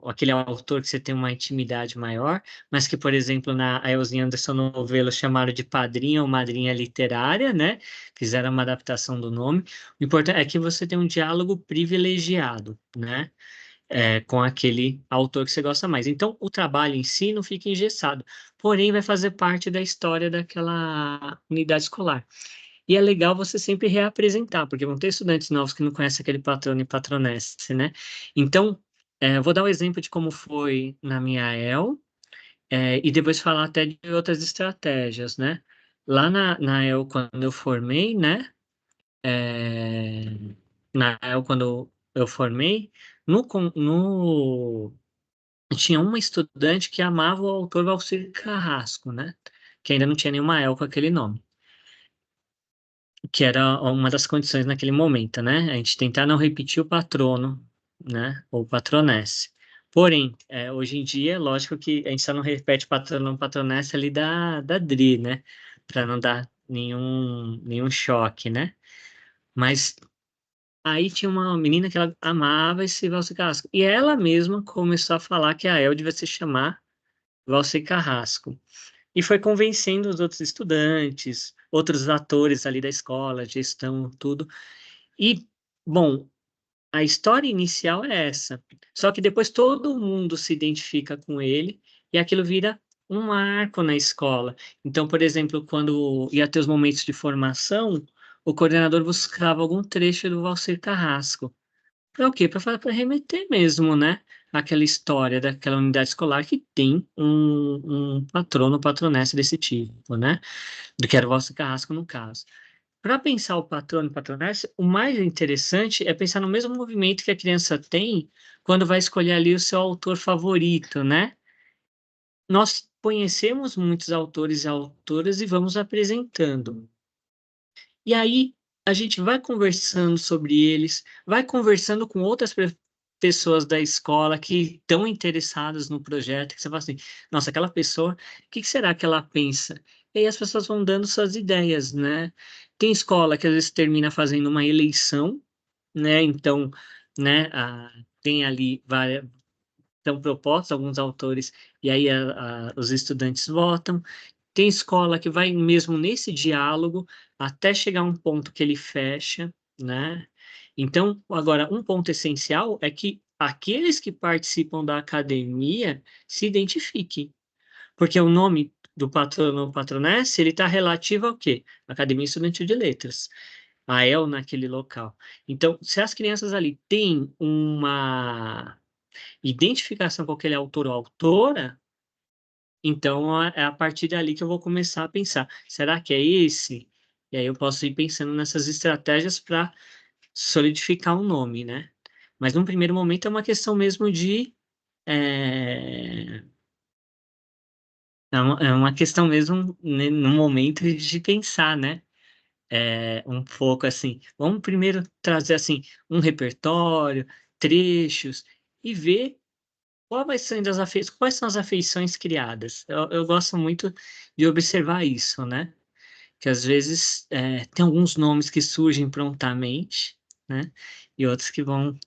aquele autor que você tem uma intimidade maior, mas que, por exemplo, na Elzinha Anderson Novello chamaram de padrinha ou madrinha literária, né? Fizeram uma adaptação do nome. O importante é que você tem um diálogo privilegiado, né? Com aquele autor que você gosta mais. Então, o trabalho em si não fica engessado, porém vai fazer parte da história daquela unidade escolar. E é legal você sempre reapresentar, porque vão ter estudantes novos que não conhecem aquele patrono e patronesse, né? Então, eu vou dar um exemplo de como foi na minha EL, e depois falar até de outras estratégias, né? Lá na EL, quando eu formei, né? Na EL, quando eu formei, tinha uma estudante que amava o autor Valcir Carrasco, né? Que ainda não tinha nenhuma EL com aquele nome. Que era uma das condições naquele momento, né? A gente tentar não repetir o patrono, né? Ou patronesse. Porém, hoje em dia, lógico que a gente só não repete patrono patronesse ali da Dri, né? Para não dar nenhum choque, né? Mas aí tinha uma menina que ela amava esse Valcir Carrasco. E ela mesma começou a falar que a El devia se chamar Valcir Carrasco. E foi convencendo os outros estudantes, outros atores ali da escola, gestão, tudo. E, bom, a história inicial é essa. Só que depois todo mundo se identifica com ele e aquilo vira um marco na escola. Então, por exemplo, quando ia ter os momentos de formação, o coordenador buscava algum trecho do Valcir Carrasco. Para o quê? Para remeter mesmo, né? Aquela história daquela unidade escolar que tem um patrono, patronessa desse tipo, né? Do que era o Valcir Carrasco, no caso. Para pensar o patrono e patronessa, o mais interessante é pensar no mesmo movimento que a criança tem quando vai escolher ali o seu autor favorito, né? Nós conhecemos muitos autores e autoras e vamos apresentando. E aí, a gente vai conversando sobre eles, vai conversando com outras pessoas da escola que estão interessadas no projeto, que você fala assim, nossa, aquela pessoa, o que será que ela pensa? E aí as pessoas vão dando suas ideias, né? Tem escola que às vezes termina fazendo uma eleição, né? Então, né, tem ali várias, são propostos alguns autores, e aí os estudantes votam. Tem escola que vai mesmo nesse diálogo até chegar a um ponto que ele fecha, né? Então, agora, um ponto essencial é que aqueles que participam da academia se identifiquem, porque o nome do patrono patronesse, ele está relativo ao quê? Academia Estudantil de Letras, a EL naquele local. Então, se as crianças ali têm uma identificação com aquele autor ou autora, então é a partir dali que eu vou começar a pensar, será que é esse? E aí eu posso ir pensando nessas estratégias para solidificar o nome, né? Mas num primeiro momento é uma questão mesmo de é, é uma questão mesmo, né, no momento de pensar, né? Um pouco assim, vamos primeiro trazer assim um repertório, trechos e ver quais são as afeições criadas. Eu gosto muito de observar isso, né? Que às vezes tem alguns nomes que surgem prontamente, né? E outros que vão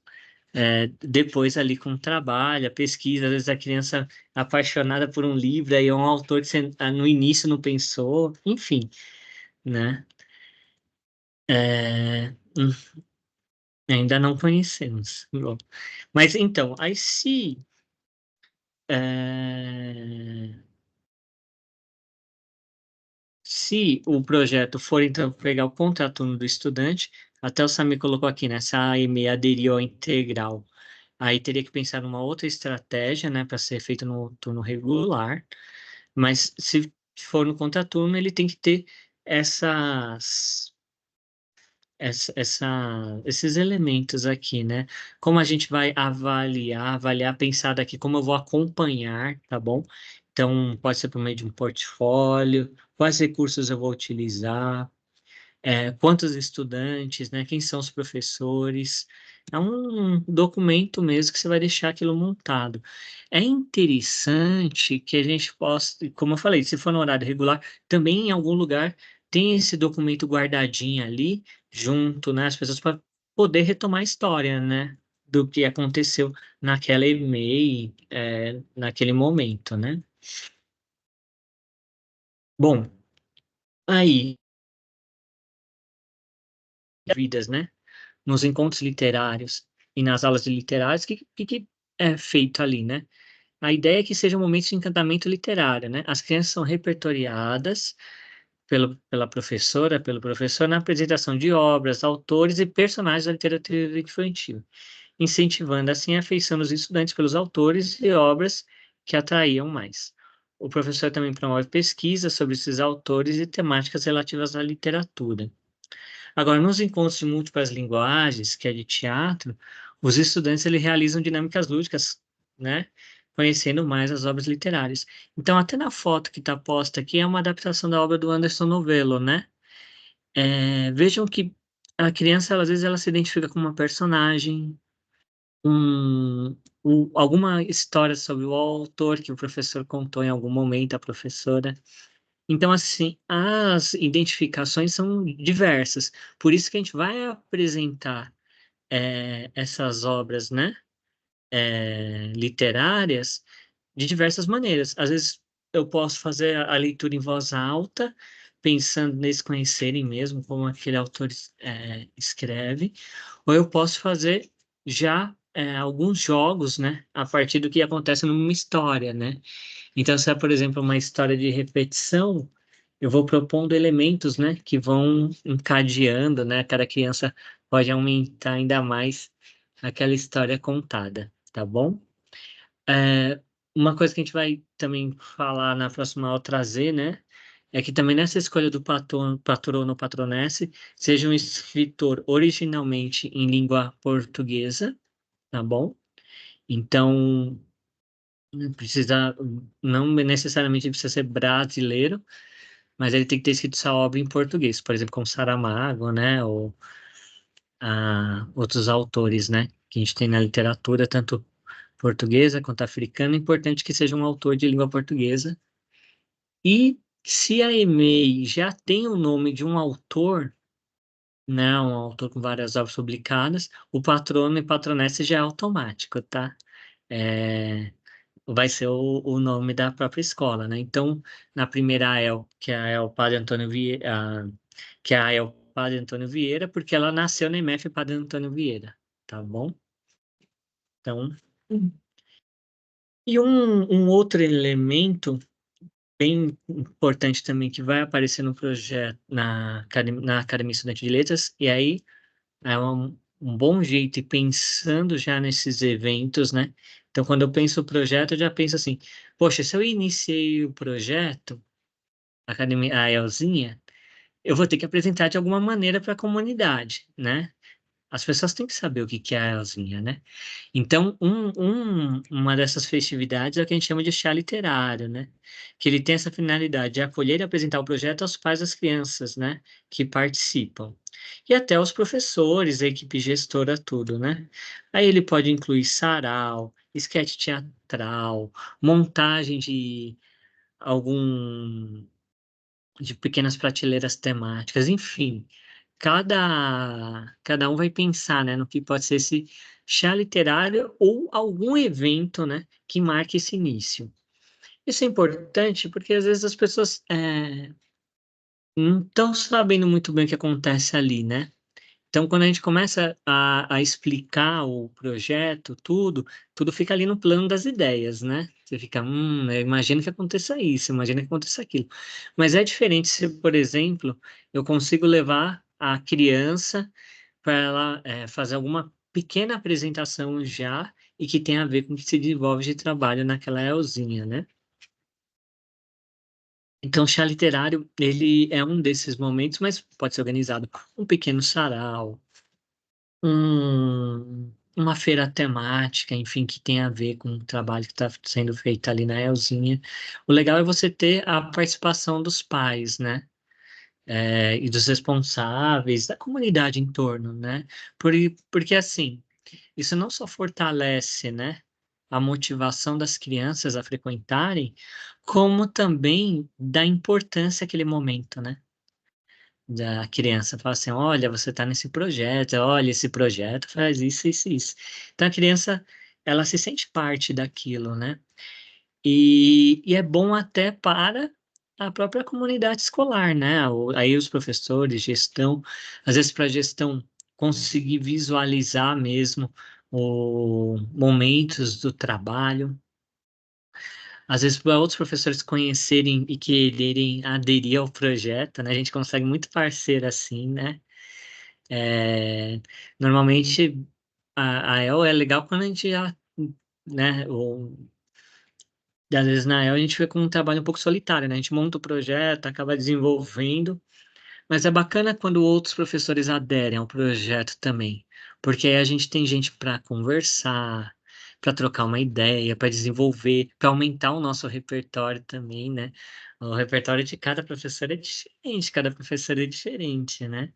depois ali com o trabalho, a pesquisa, às vezes a criança apaixonada por um livro, aí é um autor que você, no início não pensou, enfim, né? Ainda não conhecemos. Bom, mas então, aí é, se o projeto for, então, pegar o contraturno do estudante, até o Sami colocou aqui, né? Se a AME aderiu ao integral, aí teria que pensar numa outra estratégia, né, para ser feito no turno regular, mas se for no contraturno, ele tem que ter essas esses elementos aqui, né? Como a gente vai avaliar, pensar daqui como eu vou acompanhar, tá bom? Então, pode ser por meio de um portfólio, quais recursos eu vou utilizar, quantos estudantes, né? Quem são os professores. É um documento mesmo que você vai deixar aquilo montado. É interessante que a gente possa, como eu falei, se for no horário regular, também em algum lugar tem esse documento guardadinho ali, junto, né? As pessoas para poder retomar a história, né? Do que aconteceu naquela e-mail, naquele momento, né? Bom, aí, vidas, né? Nos encontros literários e nas aulas de literários, o que é feito ali, né? A ideia é que sejam momentos de encantamento literário, né? As crianças são repertoriadas pela professora, pelo professor, na apresentação de obras, autores e personagens da literatura infantil, incentivando assim a afeição dos estudantes pelos autores e obras que atraíam mais. O professor também promove pesquisas sobre esses autores e temáticas relativas à literatura. Agora, nos encontros de múltiplas linguagens, que é de teatro, os estudantes realizam dinâmicas lúdicas, né? Conhecendo mais as obras literárias. Então, até na foto que está posta aqui, é uma adaptação da obra do Anderson Novello, né? Vejam que a criança, às vezes, ela se identifica com uma personagem, alguma história sobre o autor que o professor contou em algum momento, a professora. Então, assim, as identificações são diversas. Por isso que a gente vai apresentar essas obras, né, literárias de diversas maneiras. Às vezes eu posso fazer a leitura em voz alta, pensando neles conhecerem mesmo como aquele autor escreve, ou eu posso fazer já alguns jogos, né, a partir do que acontece numa história, né? Então, se é, por exemplo, uma história de repetição, eu vou propondo elementos, né, que vão encadeando, né, cada criança pode aumentar ainda mais aquela história contada, tá bom? Uma coisa que a gente vai também falar na próxima aula, trazer, né, é que também nessa escolha do patrono ou patronesse, seja um escritor originalmente em língua portuguesa, tá bom? Então, Precisa, não necessariamente precisa ser brasileiro, mas ele tem que ter escrito essa obra em português, por exemplo, como Saramago, né, ou outros autores, né, que a gente tem na literatura, tanto portuguesa quanto africana. É importante que seja um autor de língua portuguesa. E se a EMEI já tem o nome de um autor, né, um autor com várias obras publicadas, o patrono e patronessa já é automático, tá? É, vai ser o nome da própria escola, né? Então, na primeira AEL, que é a AEL Padre Antônio Vieira, que é a AEL Padre Antônio Vieira, porque ela nasceu na MF Padre Antônio Vieira, tá bom? Então, e um outro elemento bem importante também que vai aparecer no projeto, na Academia Estudante de Letras, e aí é um bom jeito, e pensando já nesses eventos, né? Então, quando eu penso o projeto, eu já penso assim, poxa, se eu iniciei o projeto, a Academia, a ELzinha, eu vou ter que apresentar de alguma maneira para a comunidade, né? As pessoas têm que saber o que que é a ELzinha, né? Então, uma dessas festividades é o que a gente chama de chá literário, né? Que ele tem essa finalidade de acolher e apresentar o projeto aos pais das crianças, né? Que participam. E até aos professores, a equipe gestora, tudo, né? Aí ele pode incluir sarau, esquete teatral, montagem de algum de pequenas prateleiras temáticas, enfim, cada um vai pensar, né, no que pode ser esse chá literário ou algum evento, né, que marque esse início. Isso é importante porque às vezes as pessoas não estão sabendo muito bem o que acontece ali, né? Então, quando a gente começa a explicar o projeto, tudo fica ali no plano das ideias, né? Você fica, eu imagino que aconteça isso, imagina que aconteça aquilo. Mas é diferente se, por exemplo, eu consigo levar a criança para ela fazer alguma pequena apresentação já e que tem a ver com o que se desenvolve de trabalho naquela elzinha, né? Então, o chá literário, ele é um desses momentos, mas pode ser organizado um pequeno sarau, uma feira temática, enfim, que tem a ver com o trabalho que está sendo feito ali na Elzinha. O legal é você ter a participação dos pais, né? E dos responsáveis, da comunidade em torno, né? Porque, assim, isso não só fortalece, né, a motivação das crianças a frequentarem, como também dá importância àquele momento, né? Da criança, fala assim, olha, você está nesse projeto, olha, esse projeto faz isso, isso, isso. Então a criança, ela se sente parte daquilo, né? E é bom até para a própria comunidade escolar, né? Aí os professores, gestão, às vezes para a gestão conseguir visualizar mesmo os momentos do trabalho, às vezes para outros professores conhecerem e quererem aderir ao projeto, né? A gente consegue muito parceiro assim, né? Normalmente a EL é legal quando a gente já, né? Às vezes na EL a gente fica com um trabalho um pouco solitário, né? A gente monta o projeto, acaba desenvolvendo, mas é bacana quando outros professores aderem ao projeto também, porque aí a gente tem gente para conversar, para trocar uma ideia, para desenvolver, para aumentar o nosso repertório também, né? O repertório de cada professor é diferente, cada professor é diferente, né?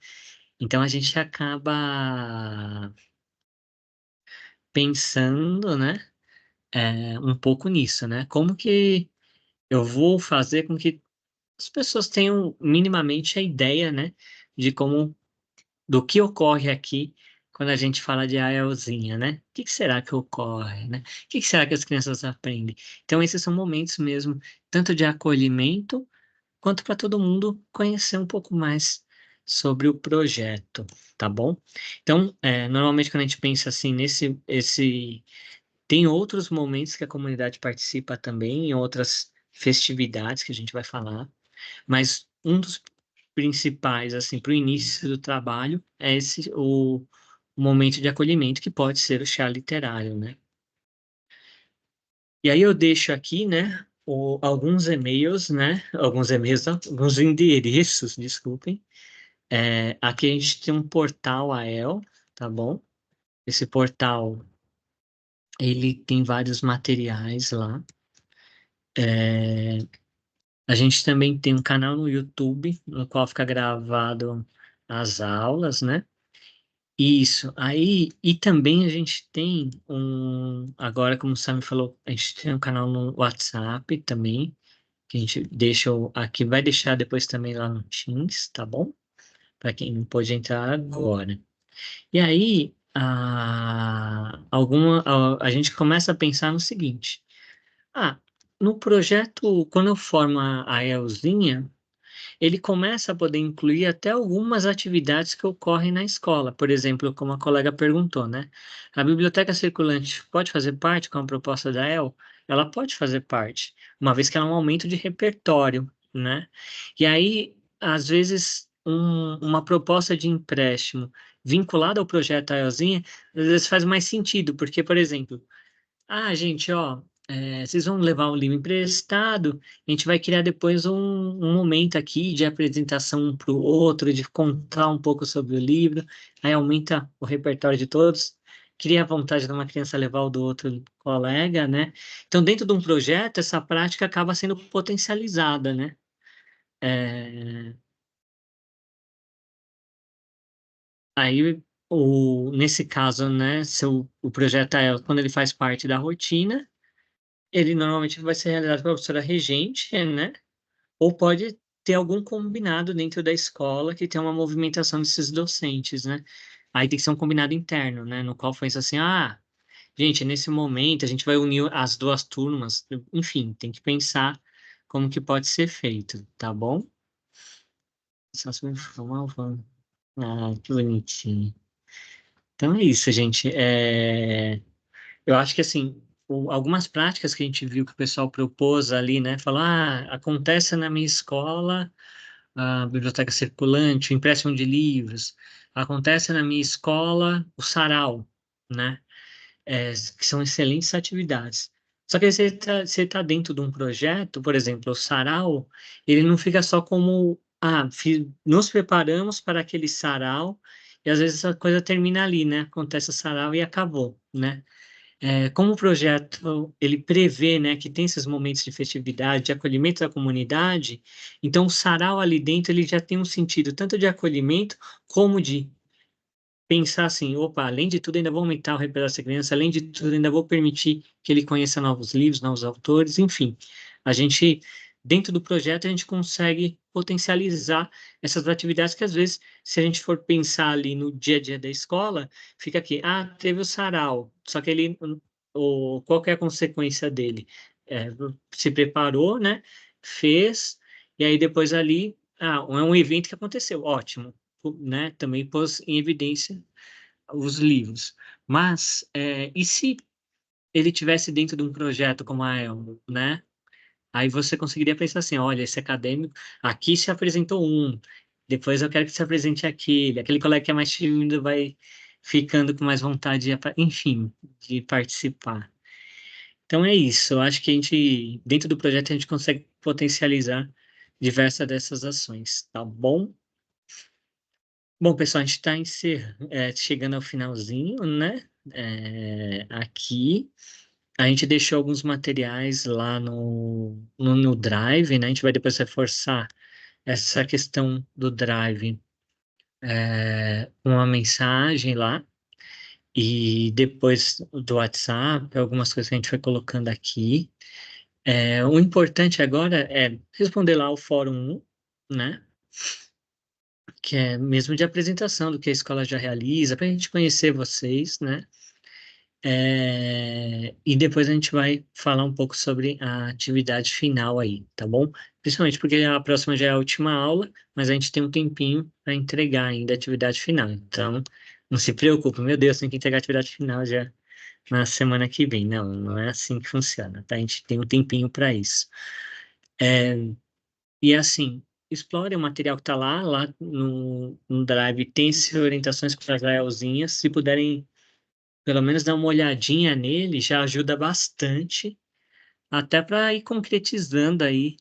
Então a gente acaba pensando, né, um pouco nisso, né? Como que eu vou fazer com que as pessoas tenham minimamente a ideia, né, de como, do que ocorre aqui quando a gente fala de AELzinha, né? O que que será que ocorre, né? O que que será que as crianças aprendem? Então esses são momentos mesmo, tanto de acolhimento, quanto para todo mundo conhecer um pouco mais sobre o projeto, tá bom? Então, normalmente quando a gente pensa assim tem outros momentos que a comunidade participa também, em outras festividades que a gente vai falar, mas um dos principais, assim, para o início do trabalho é o momento de acolhimento, que pode ser o chá literário, né? E aí eu deixo aqui, né, alguns e-mails, né, alguns e-mails, não, alguns endereços, desculpem. Aqui a gente tem um portal AEL, tá bom? Esse portal ele tem vários materiais lá. A gente também tem um canal no YouTube, no qual fica gravado as aulas, né? Isso, aí, e também a gente tem agora como o Sam falou, a gente tem um canal no WhatsApp também, que a gente deixa aqui, vai deixar depois também lá no Teams, tá bom? Para quem não pôde entrar agora. E aí, a gente começa a pensar no seguinte, no projeto, quando eu formo a ELzinha, ele começa a poder incluir até algumas atividades que ocorrem na escola. Por exemplo, como a colega perguntou, né? A biblioteca circulante pode fazer parte com a proposta da EL? Ela pode fazer parte, uma vez que ela é um aumento de repertório, né? E aí, às vezes, uma proposta de empréstimo vinculada ao projeto ELzinha, às vezes faz mais sentido, porque, por exemplo, gente, ó, vocês vão levar um livro emprestado, a gente vai criar depois um momento aqui de apresentação um para o outro, de contar um pouco sobre o livro, aí aumenta o repertório de todos, cria a vontade de uma criança levar o do outro colega, né? Então, dentro de um projeto, essa prática acaba sendo potencializada, né? Aí, nesse caso, né, se o projeto quando ele faz parte da rotina, ele normalmente vai ser realizado pela professora regente, né? Ou pode ter algum combinado dentro da escola que tem uma movimentação desses docentes, né? Aí tem que ser um combinado interno, né? No qual foi isso assim, gente, nesse momento a gente vai unir as duas turmas, enfim, tem que pensar como que pode ser feito, tá bom? Só se me formar, vamos. Que bonitinho. Então é isso, gente. Eu acho que, assim, algumas práticas que a gente viu que o pessoal propôs ali, né? Falou, acontece na minha escola a biblioteca circulante, o empréstimo de livros, acontece na minha escola o sarau, né? Que são excelentes atividades. Só que você tá dentro de um projeto, por exemplo, o sarau, ele não fica só como, nos preparamos para aquele sarau, e às vezes a coisa termina ali, né? Acontece o sarau e acabou, né? Como o projeto ele prevê, né, que tem esses momentos de festividade, de acolhimento da comunidade, então o sarau ali dentro ele já tem um sentido tanto de acolhimento como de pensar assim, opa, além de tudo ainda vou aumentar o repertório dessa criança, além de tudo ainda vou permitir que ele conheça novos livros, novos autores, enfim. A gente, dentro do projeto, a gente consegue potencializar essas atividades que às vezes, se a gente for pensar ali no dia a dia da escola, fica aqui, teve o sarau, só que ele, qual que é a consequência dele? Se preparou, né, fez, e aí depois ali, é um evento que aconteceu, ótimo, né, também pôs em evidência os livros. Mas, e se ele tivesse dentro de um projeto como a Elmo, né? Aí você conseguiria pensar assim, olha, esse acadêmico, aqui se apresentou depois eu quero que se apresente aquele colega que é mais tímido vai ficando com mais vontade, enfim, de participar. Então é isso, eu acho que dentro do projeto, a gente consegue potencializar diversas dessas ações, tá bom? Bom, pessoal, a gente está chegando ao finalzinho, né? Aqui. A gente deixou alguns materiais lá no Drive, né? A gente vai depois reforçar essa questão do Drive, uma mensagem lá, e depois do WhatsApp, algumas coisas que a gente foi colocando aqui. O importante agora é responder lá o Fórum 1, né? Que é mesmo de apresentação do que a escola já realiza, para a gente conhecer vocês, né? E depois a gente vai falar um pouco sobre a atividade final aí, tá bom? Principalmente porque a próxima já é a última aula, mas a gente tem um tempinho para entregar ainda a atividade final. Então, não se preocupe, meu Deus, tem que entregar a atividade final já na semana que vem. Não, não é assim que funciona, tá? A gente tem um tempinho para isso. E assim, explore o material que está lá no Drive, tem orientações para as Raelzinhas, se puderem pelo menos dar uma olhadinha nele, já ajuda bastante, até para ir concretizando aí,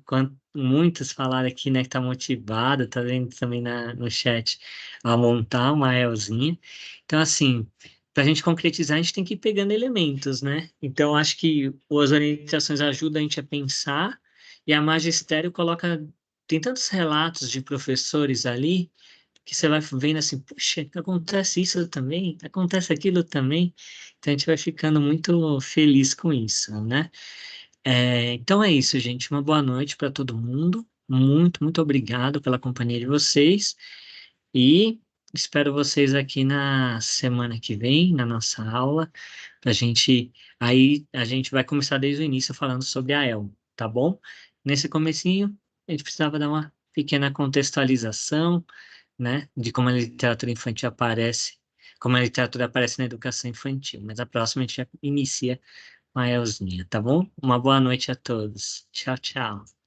quando muitos falaram aqui, né, que tá motivado, tá vendo também no chat, a montar uma ELzinha. Então, assim, para a gente concretizar, a gente tem que ir pegando elementos, né? Então, acho que as orientações ajudam a gente a pensar, e a magistério coloca, tem tantos relatos de professores ali, que você vai vendo assim, puxa, acontece isso também, acontece aquilo também, então a gente vai ficando muito feliz com isso, né? Então é isso, gente, uma boa noite para todo mundo, muito, muito obrigado pela companhia de vocês, e espero vocês aqui na semana que vem, na nossa aula, aí a gente vai começar desde o início falando sobre a Elmo, tá bom? Nesse comecinho, a gente precisava dar uma pequena contextualização, né, de como a literatura infantil aparece, como a literatura aparece na educação infantil. Mas a próxima a gente já inicia com a Elzinha, tá bom? Uma boa noite a todos. Tchau, tchau.